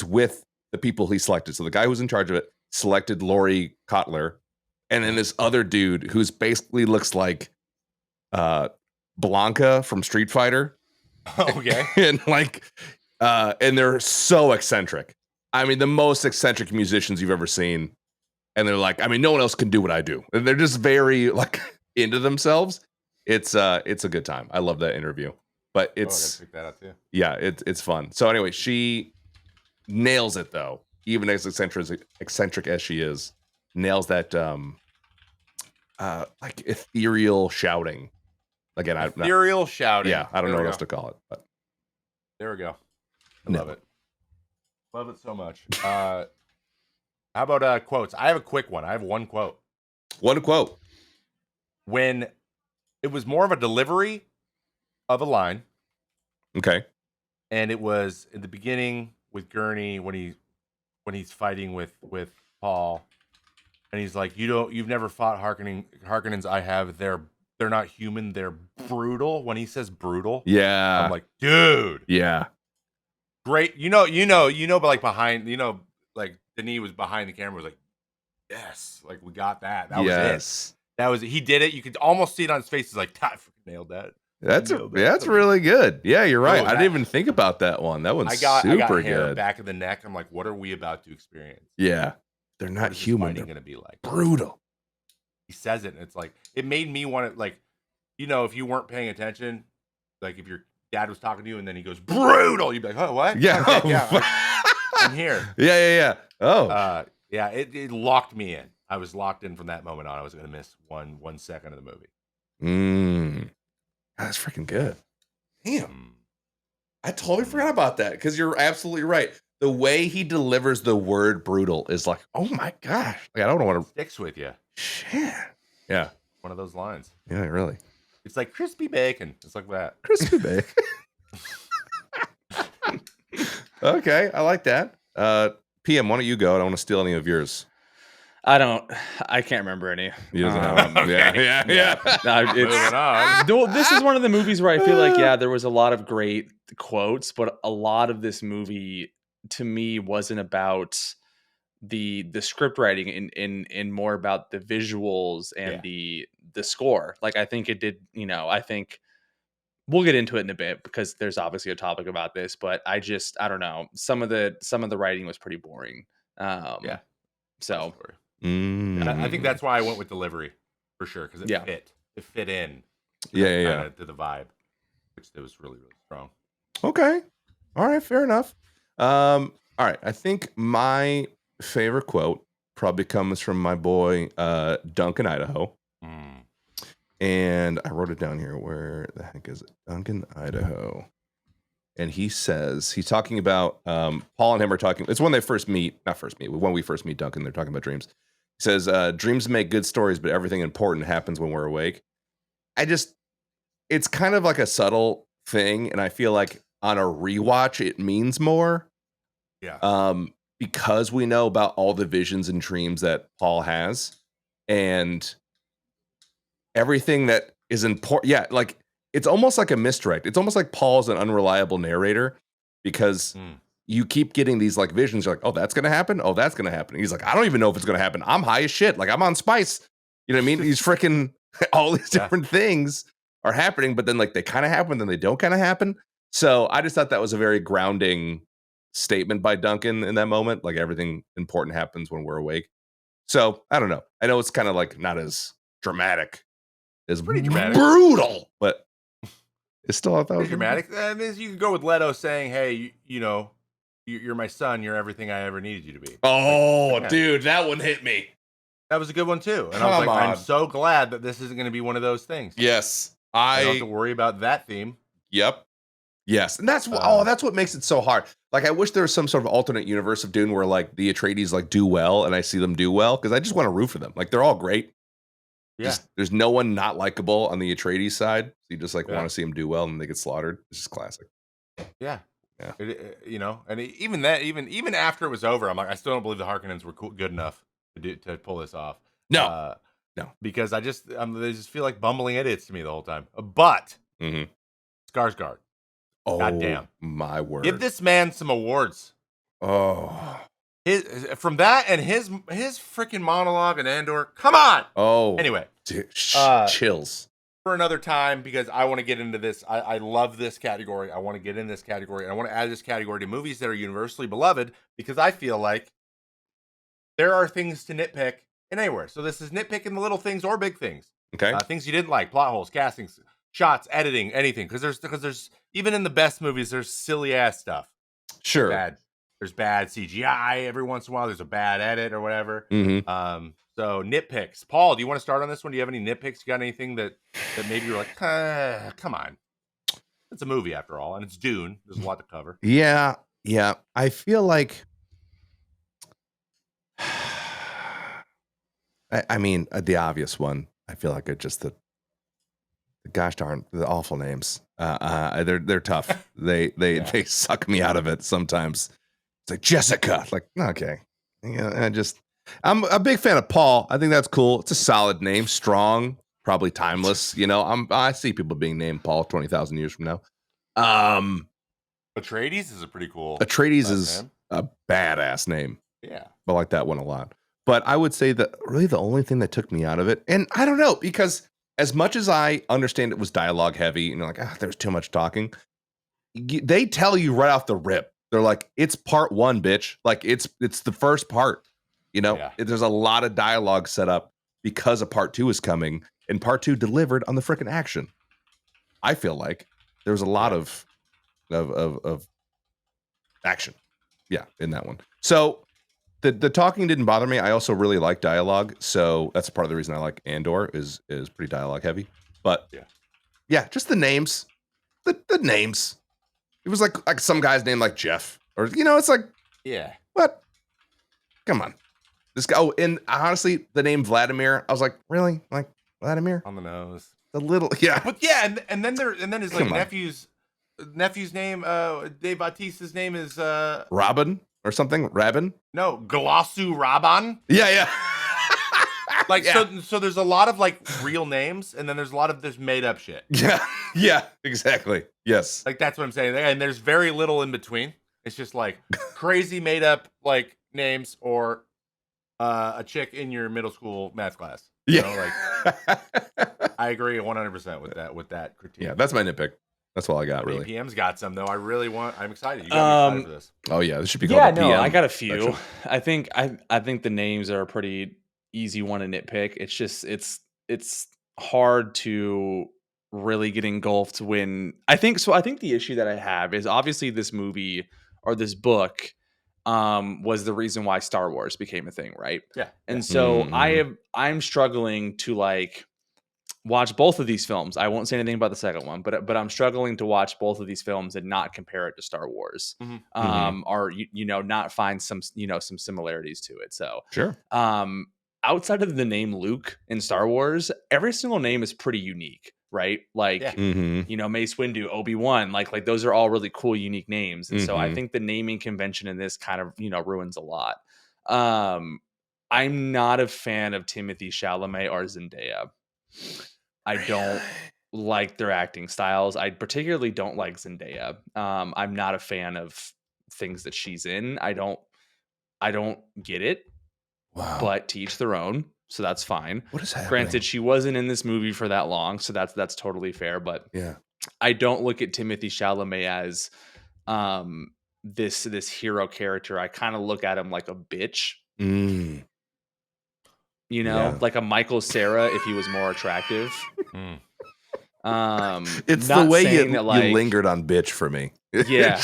S2: with the people he selected. So the guy who's in charge of it selected Laurie Kotler, and then this other dude who's basically looks like Blanca from Street Fighter.
S1: Okay.
S2: and they're so eccentric. I mean, the most eccentric musicians you've ever seen. And they're like, I mean, no one else can do what I do. And they're just very like into themselves. It's a good time. I love that interview. But it's
S1: I gotta pick that up too.
S2: Yeah, it's fun. So anyway, she nails it though, even as eccentric as she is, nails that like ethereal shouting. Again,
S1: ethereal shouting.
S2: Yeah, I don't know what else to call it, but
S1: there we go. I love it. Love it so much. How about quotes? I have a quick one. I have one quote.
S2: One quote.
S1: When it was more of a delivery of a line.
S2: Okay.
S1: And it was in the beginning with Gurney when he's fighting with Paul, and he's like, you've never fought Harkonnens. I have. They're not human. They're brutal. When he says brutal,
S2: yeah,
S1: I'm like, dude,
S2: yeah,
S1: great. But like behind, like Denis was behind the camera, was like, yes, like we got that. That was it. That was it. He did it. You could almost see it on his face. He's like, I nailed that.
S2: That's really good. Yeah, you're right. I didn't even think about that one. That one's super
S1: I got hair
S2: good.
S1: Back of the neck. I'm like, what are we about to experience?
S2: Yeah, they're not human. They're
S1: going to be like
S2: brutal.
S1: He says it, and it's like it made me want to like, if you weren't paying attention, like if your dad was talking to you and then he goes brutal, you'd be like, oh, what?
S2: Yeah,
S1: okay, yeah, I'm here.
S2: Yeah. Oh,
S1: yeah. It locked me in. I was locked in from that moment on. I wasn't going to miss 1 second of the movie.
S2: That's freaking good. Damn. I totally forgot about that because you're absolutely right. The way he delivers the word brutal is like, oh my gosh. Like, I don't want to.
S1: Sticks with you.
S2: Shit. Yeah.
S1: One of those lines.
S2: Yeah, really.
S1: It's like crispy bacon. It's like that.
S2: Crispy bacon. Okay. I like that. PM, why don't you go? I don't want to steal any of yours.
S3: I can't remember any.
S2: He doesn't have them. Yeah.
S3: No, this is one of the movies where I feel like, there was a lot of great quotes, but a lot of this movie to me wasn't about the script writing in more about the visuals and the score. Like I think it did, I think we'll get into it in a bit because there's obviously a topic about this, but I don't know. Some of the writing was pretty boring. So
S1: I think that's why I went with delivery for sure because it fit in. To the vibe, which it was really, really strong.
S2: Okay, all right, fair enough. All right, I think my favorite quote probably comes from my boy Duncan, Idaho, and I wrote it down here. Where the heck is it? Duncan, Idaho. And he's talking about Paul and him are talking. It's when they first meet, when we first meet Duncan. They're talking about dreams. He says, dreams make good stories, but everything important happens when we're awake. It's kind of like a subtle thing. And I feel like on a rewatch, it means more.
S1: Yeah.
S2: because we know about all the visions and dreams that Paul has, and everything that is important. Yeah, like it's almost like a misdirect. It's almost like Paul's an unreliable narrator because you keep getting these like visions. You're like, oh, that's gonna happen. Oh, that's gonna happen. And he's like, I don't even know if it's gonna happen. I'm high as shit. Like I'm on spice. You know what I mean? These freaking all these different things are happening, but then like they kind of happen, then they don't kind of happen. So I just thought that was a very grounding statement by Duncan in that moment. Like everything important happens when we're awake. So I don't know. I know it's kind of like not as dramatic, as
S1: Pretty dramatic,
S2: brutal, but it's still I thought it was
S1: dramatic. I mean, you could go with Leto saying, "Hey, you know, you're my son. You're everything I ever needed you to be."
S2: Oh,
S1: like,
S2: dude, that one hit me.
S1: That was a good one too. And I was like, I'm so glad that this isn't going to be one of those things.
S2: Yes,
S1: I don't have to worry about that theme.
S2: Yep. Yes, and that's that's what makes it so hard. Like, I wish there was some sort of alternate universe of Dune where like the Atreides like do well, and I see them do well because I just want to root for them. Like, they're all great.
S1: Yeah,
S2: there's no one not likable on the Atreides side. So you just like want to see them do well, and they get slaughtered. It's just classic.
S1: Yeah. You know, and even that, even after it was over, I'm like, I still don't believe the Harkonnens were good enough to pull this off.
S2: No,
S1: because they just feel like bumbling idiots to me the whole time. But Skarsgård, goddamn,
S2: my word,
S1: give this man some awards.
S2: Oh,
S1: from that and his freaking monologue in Andor. Come on.
S2: Oh,
S1: anyway,
S2: chills.
S1: For another time, because I want to get into this. I love this category. I want to get in this category. And I want to add this category to movies that are universally beloved because I feel like there are things to nitpick in anywhere. So this is nitpicking the little things or big things.
S2: Okay.
S1: Things you didn't like, plot holes, castings, shots, editing, anything. Because there's even in the best movies, there's silly ass stuff.
S2: Sure.
S1: There's bad CGI every once in a while. There's a bad edit or whatever. So nitpicks. Paul, do you want to start on this one? Do you have any nitpicks? You got anything that maybe you're like, come on? It's a movie after all, and it's Dune. There's a lot to cover.
S2: Yeah. I feel like, I mean, the obvious one. I feel like it's just the gosh darn the awful names. They're tough. They suck me out of it sometimes. It's like Jessica. Like, okay. Yeah, I'm a big fan of Paul. I think that's cool. It's a solid name, strong, probably timeless. You know, I see people being named Paul 20,000 years from now.
S1: Atreides is a pretty cool.
S2: Atreides is a badass name.
S1: Yeah,
S2: I like that one a lot. But I would say that really the only thing that took me out of it, and I don't know, because as much as I understand it was dialogue heavy, and you're like, there's too much talking. They tell you right off the rip. They're like, it's part one, bitch. Like it's the first part. You know, there's a lot of dialogue set up because a part two is coming, and part two delivered on the freaking action. I feel like there was a lot of action, in that one. So the talking didn't bother me. I also really like dialogue, so that's part of the reason I like Andor is pretty dialogue heavy. But just the names, the names. It was like some guy's name like Jeff, or it's like what? Come on. This guy, and honestly, the name Vladimir, I was like, really? Like Vladimir?
S1: On the nose.
S2: The little,
S1: But and then his like nephew's name, Dave Bautista's name is
S2: Robin or something. Rabin?
S1: No, Glossu Raban.
S2: Yeah.
S1: So there's a lot of like real names, and then there's a lot of this made up shit.
S2: Yeah, exactly. Yes.
S1: Like that's what I'm saying. And there's very little in between. It's just like crazy made up like names or a chick in your middle school math class. You know, like I agree 100% with that critique.
S2: Yeah, that's my nitpick. That's all I got, really.
S1: PM's got some though. I'm excited. You got me excited for this.
S2: Oh yeah, this should be called PM
S3: I got a few.
S2: section.
S3: I think the names are a pretty easy one to nitpick. It's just it's hard to really get engulfed when I think the issue that I have is obviously this movie or this book was the reason why Star Wars became a thing, right?
S1: Yeah.
S3: And so I'm struggling to like watch both of these films. I won't say anything about the second one, but I'm struggling to watch both of these films and not compare it to Star Wars. Or not find some some similarities to it. So
S2: sure.
S3: Outside of the name Luke in Star Wars, every single name is pretty unique. right? Like,
S1: Yeah.
S3: you know, Mace Windu, Obi-Wan, like those are all really cool, unique names. And so I
S2: Mhm.
S3: think the naming convention in this kind of, you know, ruins a lot. I'm not a fan of Timothy Chalamet or Zendaya. I don't like their acting styles. I particularly don't like Zendaya. I'm not a fan of things that she's in. I don't get it,
S2: Wow.
S3: but to each their own. So that's fine.
S2: What is happening?
S3: Granted, she wasn't in this movie for that long, so that's totally fair. But
S2: Yeah.
S3: I don't look at Timothy Chalamet as um this hero character. I kind of look at him like a bitch,
S2: Mm.
S3: you know,
S2: Yeah.
S3: like a Michael Cera if he was more attractive.
S1: Mm.
S2: It's the
S3: Not
S2: way
S3: saying
S2: you
S3: that, like,
S2: lingered on bitch for me.
S3: yeah.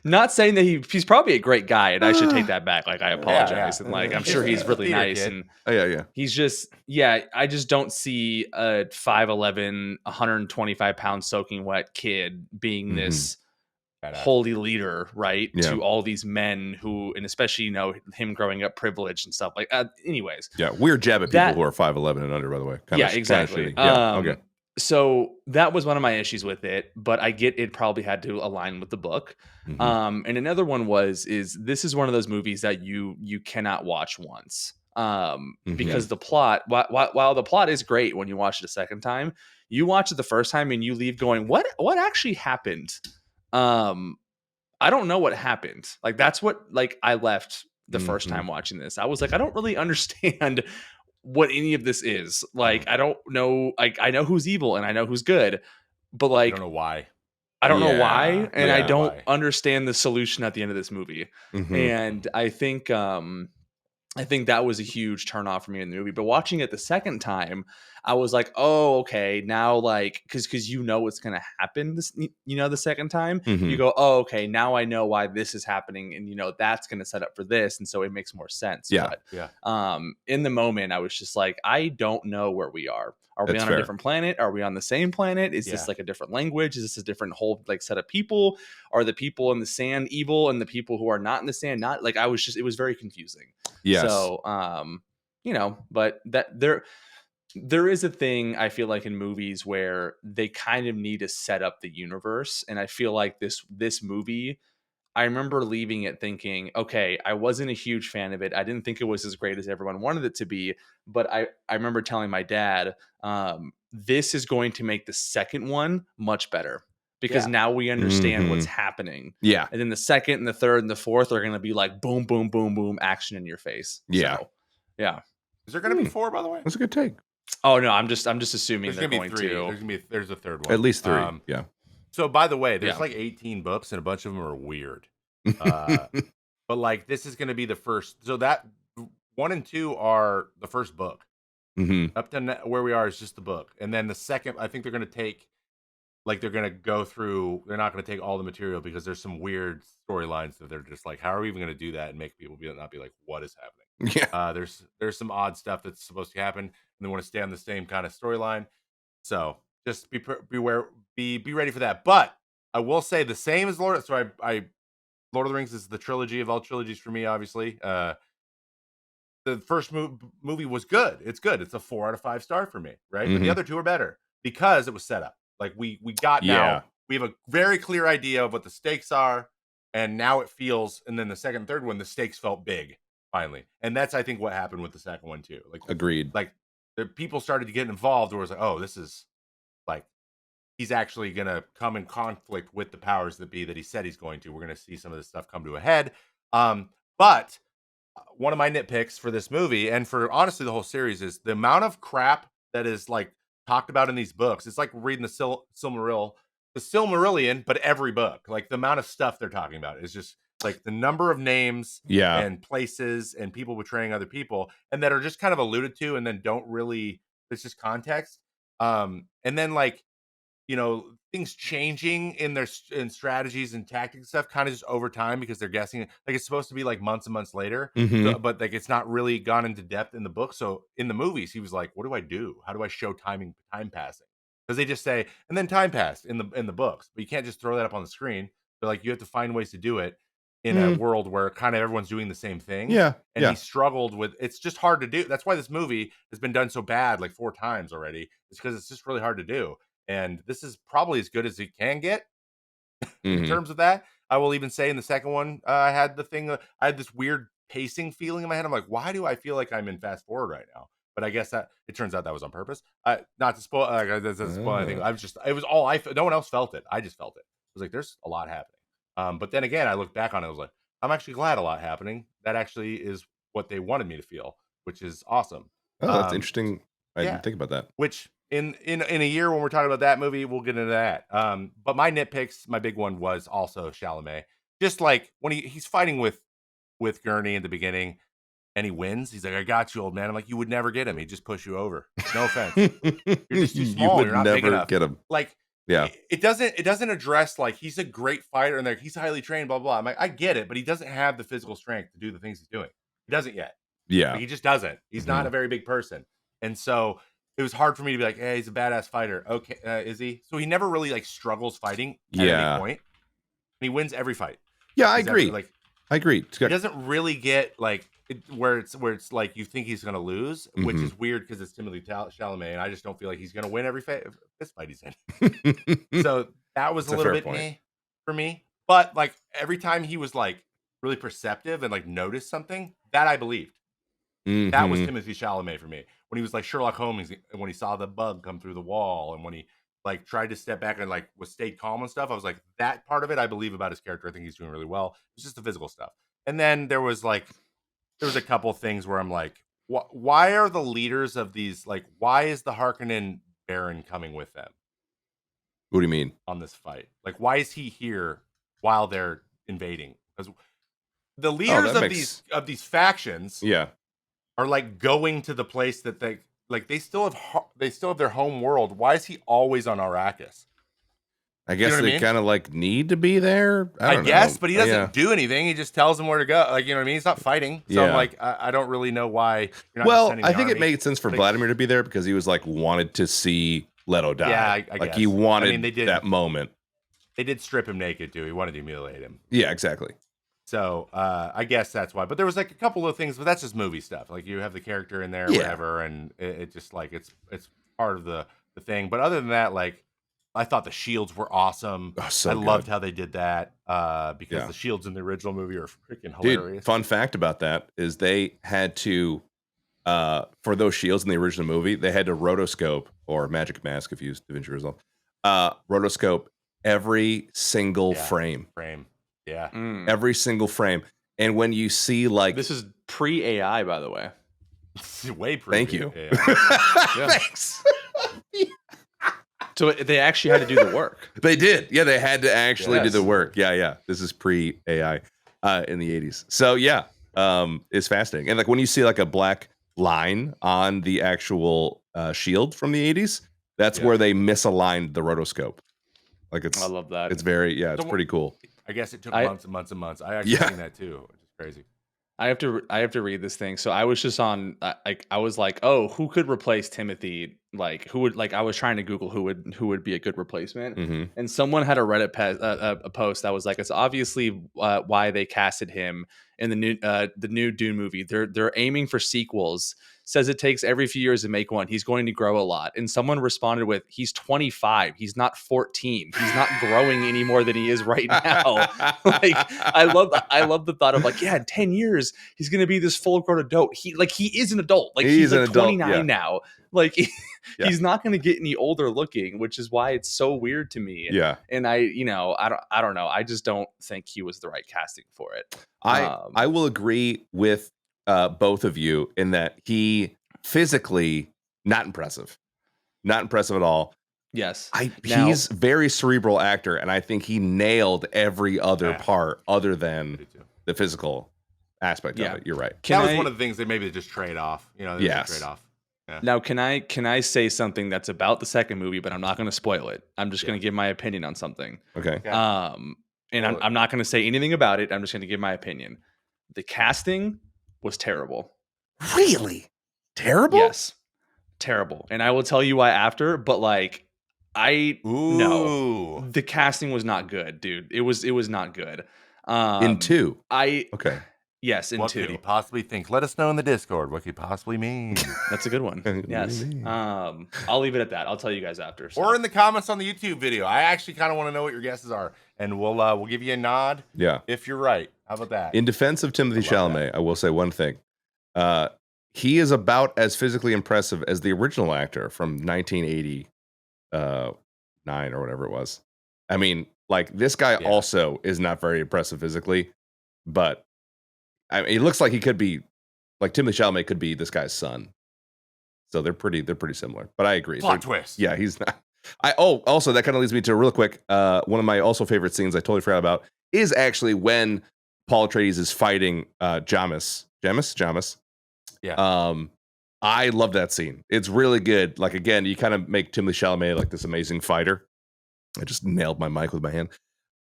S3: Not saying that he's probably a great guy, and I should take that back. Like, I apologize. And like, I'm sure he's really
S1: Theater
S3: nice.
S1: kid.
S3: And
S2: Oh, yeah.
S3: he's just, yeah, I just don't see a 5'11, 125 pound soaking wet kid being this
S1: Badass.
S3: holy leader, right?
S2: Yeah.
S3: To all these men who, and especially, you know, him growing up privileged and stuff. Like, anyways.
S2: Yeah. We're jab at people
S3: That-
S2: who are 5'11 and under, by the way.
S3: Yeah, exactly.
S2: Yeah. Okay.
S3: So that was one of my issues with it, but I get it probably had to align with the book.
S2: Mhm.
S3: And another one is this is one of those movies that you cannot watch once. Because the plot, while the plot is great when you watch it a second time, you watch it the first time and you leave going, what actually happened? I don't know what happened. Like, that's what, like, I left the first time watching this. I was like, I don't really understand what any of this is. Like, I don't know. Like, I know who's evil and I know who's good, but
S1: I
S3: like,
S1: don't know why.
S3: I don't know
S2: Yeah,
S3: why, and I
S2: yeah.
S3: don't
S1: Why.
S3: understand the solution at the end of this movie.
S2: Mhm.
S3: And I think that was a huge turnoff for me in the movie. But watching it the second time, I was like, oh, okay, now, like, because you know what's gonna happen this, you know, the second time. You
S2: Mhm.
S3: go, oh, okay, now I know why this is happening, and you know that's gonna set up for this, and so it makes more sense.
S2: Yeah.
S3: But
S1: Yeah.
S3: in the moment, I was just like, I don't know where we are. Are we
S2: That's
S3: on
S2: fair.
S3: a different planet? Are we on the same planet? Is this
S1: Yeah.
S3: like a different language? Is this a different whole like set of people? Are the people in the sand evil and the people who are not in the sand not? Like, I was just, it was very confusing.
S2: Yes.
S3: So you know, but that there is a thing I feel like in movies where they kind of need to set up the universe, and I feel like this movie, I remember leaving it thinking, okay, I wasn't a huge fan of it. I didn't think it was as great as everyone wanted it to be. But I remember telling my dad, this is going to make the second one much better because
S1: Yeah.
S3: now we understand what's
S2: Mhm.
S3: happening.
S2: Yeah.
S3: And then the second and the third and the fourth are going to be like boom, boom, boom, boom, action in your face.
S2: Yeah.
S3: So, yeah.
S1: Is there going to be 4, by the way?
S2: That's a good take.
S3: Oh no, I'm just assuming
S1: There's
S3: they're
S1: going to be
S3: going
S1: 3.
S3: to.
S1: There's a third one.
S2: At least 3. Yeah.
S1: So, by the way, there's
S3: Yeah.
S1: like 18 books, and a bunch of them are weird. But like, this is going to be the first. So that 1 and 2 are the first book.
S2: Mhm.
S1: Up to where we are is just the book, and then the second, I think they're going to take, like, they're going to go through. They're not going to take all the material because there's some weird storylines that they're just like, how are we even going to do that and make people not be like, what is happening?
S2: Yeah.
S1: There's some odd stuff that's supposed to happen, and they want to stay on the same kind of storyline. So just be ready for that. But I will say the same as Lord. So I Lord of the Rings is the trilogy of all trilogies for me. Obviously, the first movie was good. It's good. It's a 4 out of 5 star for me, right? But the
S2: Mhm.
S1: other 2 are better because it was set up. Like we got
S2: Yeah.
S1: now. We have a very clear idea of what the stakes are, and now it feels. And then the second and third one, the stakes felt big finally, and that's I think what happened with the second one too. Like
S2: Agreed.
S1: like the people started to get involved, where it was like, oh, this is like he's actually gonna come in conflict with the powers that be that he said he's going to. We're gonna see some of this stuff come to a head. But one of my nitpicks for this movie and for honestly the whole series is the amount of crap that is like talked about in these books. It's like reading the Silmarillion, but every book. Like the amount of stuff they're talking about is just like the number of names
S2: Yeah.
S1: and places and people betraying other people, and that are just kind of alluded to and then don't really. It's just context. And then like, you know, things changing in their strategies and tactics and stuff kind of just over time because they're guessing like it's supposed to be like months and months later.
S2: Mhm.
S1: But like it's not really gone into depth in the book. So in the movies, he was like, what do I do? How do I show time passing? Because they just say, and then time passed in the books, but you can't just throw that up on the screen. They're like, you have to find ways to do it. in a world where kind of everyone's doing the same thing.
S2: Yeah.
S1: And he struggled with, it's just hard to do. That's why this movie has been done so bad like 4 times already. It's because it's just really hard to do. And this is probably as good as it can get in terms of that. I will even say in the second one, I had I had this weird pacing feeling in my head. I'm like, why do I feel like I'm in fast forward right now? But I guess that it turns out that was on purpose. Not to spoil, that doesn't spoil anything. It was all no one else felt it. I just felt it. I was like, there's a lot happening. But then again, I looked back on it. I was like, I'm actually glad a lot happening. That actually is what they wanted me to feel, which is awesome.
S2: Oh, that's interesting. I didn't think about that.
S1: Which in a year when we're talking about that movie, we'll get into that. But my nitpicks, my big one was also Chalamet. Just like when he's fighting with Gurney in the beginning and he wins, he's like, I got you, old man. I'm like, you would never get him. He'd just push you over. No offense. You're just too small.
S2: You would
S1: You're not big
S2: never
S1: enough.
S2: get him.
S1: Like,
S2: yeah.
S1: It doesn't address like he's a great fighter and he's highly trained, blah, blah, blah. I'm like, I get it, but he doesn't have the physical strength to do the things he's doing. He doesn't yet.
S2: Yeah.
S1: Like, he just doesn't. He's not a very big person. And so it was hard for me to be like, hey, he's a badass fighter. Okay, is he? So he never really like struggles fighting at any point. And he wins every fight.
S2: Yeah, I agree. I agree.
S1: He doesn't really get like where it's like you think he's gonna lose, which is weird because it's Timothée Chalamet, and I just don't feel like he's gonna win every fist fight he's in. So that was a little bit meh for me. But like every time he was like really perceptive and like noticed something, that I believed. That was Timothée Chalamet for me. When he was like Sherlock Holmes, when he saw the bug come through the wall, and when he like tried to step back and like stayed calm and stuff, I was like, that part of it I believe about his character. I think he's doing really well. It's just the physical stuff. And then there was a couple things where I'm like, why are the leaders of these, like, why is the Harkonnen Baron coming with them?
S2: What do you mean?
S1: On this fight? Like, why is he here while they're invading? Because the leaders of these factions are like going to the place that they still have their home world. Why is he always on Arrakis?
S2: I guess they kind of like need to be there. I
S1: guess, but he doesn't do anything. He just tells them where to go. Like, you know what I mean? He's not fighting. So I'm like, I don't really know why. You're not
S2: I think it made sense for Vladimir to be there because he was like wanted to see Leto die.
S1: Yeah, I
S2: like
S1: guess.
S2: he wanted that moment.
S1: They did strip him naked too. He wanted to mutilate him.
S2: Yeah, exactly.
S1: So I guess that's why. But there was like a couple of things, but that's just movie stuff. Like you have the character in there, whatever, and it just like it's part of the thing. But other than that, like I thought the shields were awesome.
S2: Oh, so
S1: I loved how they did that because the shields in the original movie are freaking hilarious.
S2: Dude, fun fact about that is they had to for those shields in the original movie, they had to rotoscope or magic mask if you use DaVinci Resolve. Rotoscope every single frame.
S1: Yeah.
S2: Every single frame. And when you see like
S3: this is pre-AI, by the way.
S1: Way pre.
S2: Thank you.
S3: Thanks. So they actually had to do the work.
S2: They did. Yeah, they had to actually do the work. Yeah. This is pre-AI in the 80s. So yeah, it's fascinating. And like when you see like a black line on the actual shield from the 80s, that's where they misaligned the rotoscope. Like I love that. It's very it's pretty cool.
S1: I guess it took months and months and months. I actually seen that too, which is crazy.
S3: I have to read this thing. So I was just on I was like, oh, who could replace Timothy? Like who would I was trying to Google who would be a good replacement, and someone had a Reddit a post that was like, it's obviously why they casted him in the new Dune movie. They're aiming for sequels. Says it takes every few years to make one. He's going to grow a lot. And someone responded with, he's 25. He's not 14. He's not growing any more than he is right now. Like, I love the thought of like, in 10 years, he's going to be this full grown adult. He is an adult. Like he's like 29 now. Like he's not going to get any older looking, which is why it's so weird to me.
S2: Yeah.
S3: And I don't know. I just don't think he was the right casting for it.
S2: I will agree with both of you in that he physically not impressive at all.
S3: Yes,
S2: he's very cerebral actor, and I think he nailed every other part other than the physical aspect of it. You're right.
S1: That was one of the things that maybe they just trade off. You know, trade off. Yeah.
S3: Now, can I say something that's about the second movie, but I'm not going to spoil it. I'm just going to give my opinion on something.
S2: Okay.
S3: And I'm not going to say anything about it. I'm just going to give my opinion. The casting was terrible.
S2: Really? Terrible?
S3: Yes. Terrible. And I will tell you why after, but like no. The casting was not good, dude. It was not good.
S2: In 2.
S3: I
S2: Okay.
S3: Yes, in
S1: What
S3: 2.
S1: could he possibly think? Let us know in the Discord. What could he possibly mean?
S3: That's a good one.
S2: What do you
S3: Yes.
S2: mean?
S3: I'll leave it at that. I'll tell you guys after. So.
S1: Or in the comments on the YouTube video. I actually kind of want to know what your guesses are, and we'll give you a nod
S2: Yeah.
S1: if you're right. How about that?
S2: In defense of Timothy
S1: I love
S2: Chalamet, I will say one thing. He is about as physically impressive as the original actor from 1989 or whatever it was. I mean, like, this guy
S1: Yeah.
S2: also is not very impressive physically, but I mean, it looks like he could be, like, Timothy Chalamet could be this guy's son. So they're pretty similar. But I agree.
S1: Plot twist.
S2: Yeah, he's not. Also that kind of leads me to real quick. One of my also favorite scenes I totally forgot about is actually when Paul Atreides is fighting Jamis.
S1: Yeah.
S2: I love that scene. It's really good. Like, again, you kind of make Timothy Chalamet like this amazing fighter. I just nailed my mic with my hand.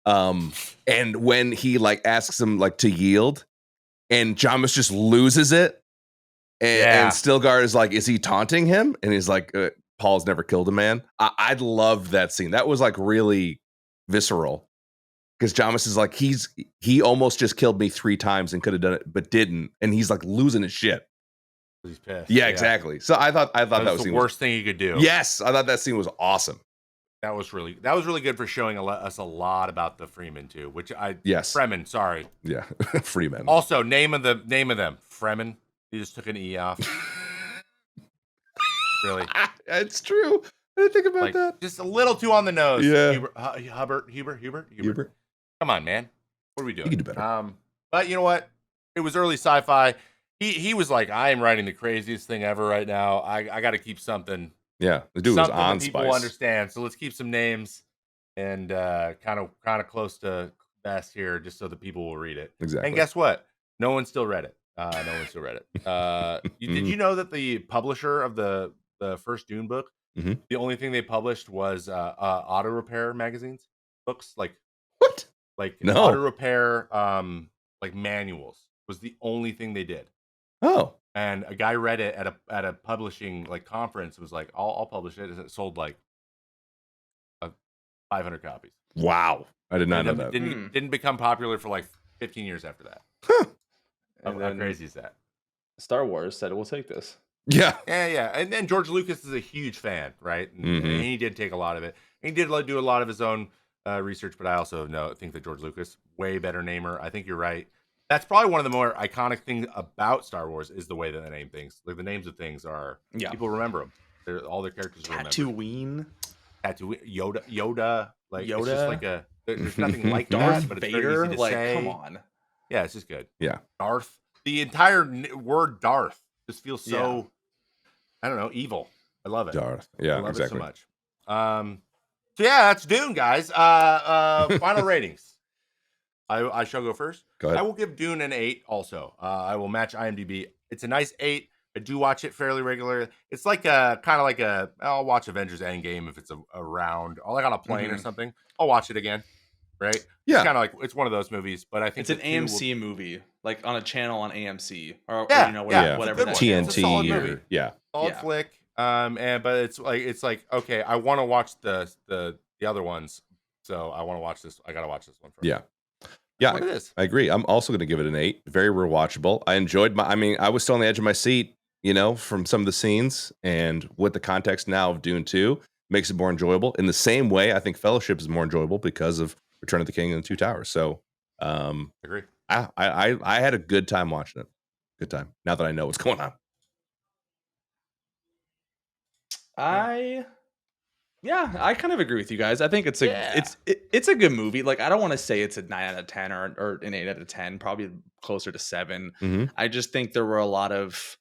S2: And when he like asks him like to yield, and Jamis just loses it. And Stilgar is like, is he taunting him? And he's like, Paul's never killed a man. I love that scene. That was like really visceral. Because Jamis is like, he almost just killed me 3 times and could have done it, but didn't. And he's like losing his shit.
S1: He's pissed.
S2: Yeah, exactly. So I thought that was
S1: the worst thing you could do.
S2: Yes, I thought that scene was awesome.
S1: That was really good for showing us a lot about the Freeman too. Fremen, sorry.
S2: Yeah, Freeman.
S1: Also, name of them, Fremen. You just took an E off. Really?
S2: It's true. I didn't think about that.
S1: Just a little too on the nose.
S2: Yeah.
S1: Hubert. Come on, man. What are we doing?
S2: You can do better.
S1: But you know what? It was early sci-fi. He was like, I am writing the craziest thing ever right now. I got to keep something.
S2: Yeah, the dude was on
S1: that people
S2: Spice.
S1: understand. So let's keep some names and kind of close to best here, just so the people will read it.
S2: Exactly.
S1: And guess what? No one still read it. Did you know that the publisher of the first Dune book, the only thing they published was auto repair magazines, books like
S2: what?
S1: Like auto repair, like manuals was the only thing they did.
S2: Oh.
S1: And a guy read it at a publishing like conference and was like, I'll publish it. And it sold like 500 copies.
S2: Wow. I did not know that.
S1: Didn't become popular for like 15 years after that.
S2: Huh.
S1: How crazy is that?
S3: Star Wars said, we'll take this.
S2: Yeah.
S1: Yeah. And then George Lucas is a huge fan, right? And he did take a lot of it. And he did do a lot of his own research, but I also think that George Lucas, way better namer. I think you're right. That's probably one of the more iconic things about Star Wars is the way that they name things. Like the names of things are, people remember them. All their characters are
S3: Tatooine,
S1: Yoda, like
S3: Yoda.
S1: It's just like there's nothing like
S3: Darth
S1: that, but it's
S3: Vader.
S1: very easy to
S3: Like,
S1: say.
S3: come on.
S1: Yeah, it's just good.
S2: Yeah.
S1: Darth. The entire word Darth just feels so, I don't know, evil. I love it.
S2: Darth. Yeah,
S1: I love
S2: exactly.
S1: it so much. So yeah, that's Dune, guys. Final ratings. I shall go first.
S2: Go ahead.
S1: I will give Dune an 8 also. I will match IMDb. It's a nice 8. I do watch it fairly regularly. It's like I'll watch Avengers Endgame if it's around, or like on a plane or something. I'll watch it again. Right?
S2: Yeah.
S1: It's kind of like, it's one of those movies, but I think
S3: it's an AMC movie, like on a channel on AMC or
S2: TNT
S3: whatever.
S1: It's a solid movie. Solid
S2: Yeah.
S1: flick. But it's like okay, I want to watch the other ones, so I want to watch this. I gotta watch this one first.
S2: Yeah,
S1: what it is.
S2: I agree. I'm also going to give it an 8. Very rewatchable. I enjoyed I was still on the edge of my seat, from some of the scenes, and with the context now of Dune 2, makes it more enjoyable. In the same way, I think Fellowship is more enjoyable because of Return of the King and the Two Towers. So,
S1: agree.
S2: I had a good time watching it. Good time. Now that I know what's going on.
S3: I kind of agree with you guys. I think it's a good movie. Like, I don't want to say it's a 9 out of 10 or an 8 out of 10, probably closer to 7. I just think there were a lot of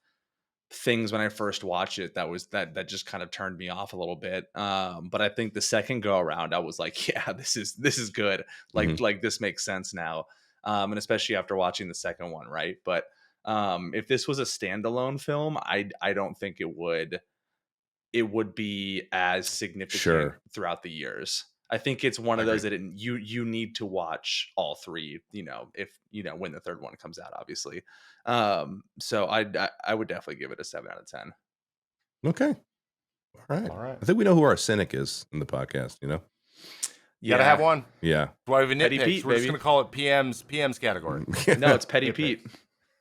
S3: things when I first watched it that just kind of turned me off a little bit. But I think the second go around, I was like, yeah, this is good. Like this makes sense now. And especially after watching the second one, right? But if this was a standalone film, I don't think it would be as significant throughout the years. I think it's one of those that you need to watch all 3, if when the third one comes out, obviously. So I would definitely give it a 7 out of 10.
S2: Okay. All right. I think we know who our cynic is in the podcast,
S1: You gotta have one.
S2: Yeah.
S1: That's why we have a
S3: Petty
S1: nitpicks.
S3: Pete,
S1: We're just
S3: baby.
S1: gonna call it PM's category.
S3: No, it's Petty Pete.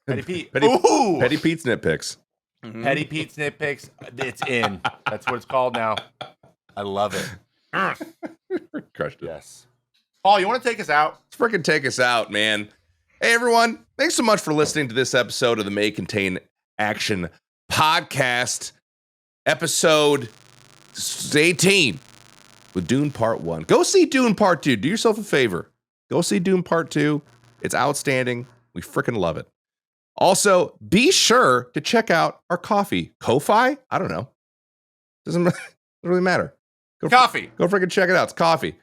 S1: Petty Pete.
S2: Petty,
S1: Ooh!
S2: Petty Pete's nitpicks.
S3: Mhm.
S1: Petty Pete's nitpicks. It's in. That's what it's called now. I love it.
S2: Crushed it.
S1: Yes. Paul, you want to take us out?
S2: Let's freaking take us out, man. Hey, everyone. Thanks so much for listening to this episode of the May Contain Action podcast, episode 18 with Dune Part 1. Go see Dune Part 2. Do yourself a favor. Go see Dune Part 2. It's outstanding. We freaking love it. Also, be sure to check out our coffee. Ko-Fi? I don't know. Doesn't really matter.
S1: Coffee.
S2: Go freaking check it out. It's coffee.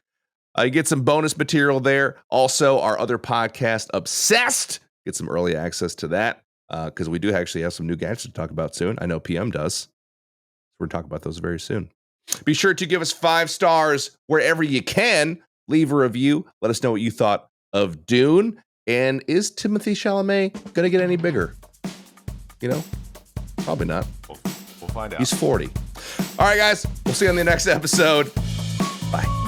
S2: You get some bonus material there. Also, our other podcast, Obsessed. Get some early access to that because we do actually have some new gadgets to talk about soon. I know PM does. We're going to talk about those very soon. Be sure to give us 5 stars wherever you can. Leave a review. Let us know what you thought of Dune. And is Timothée Chalamet going to get any bigger? You know, probably not.
S1: We'll find out.
S2: He's 40. All right, guys. We'll see you on the next episode. Bye.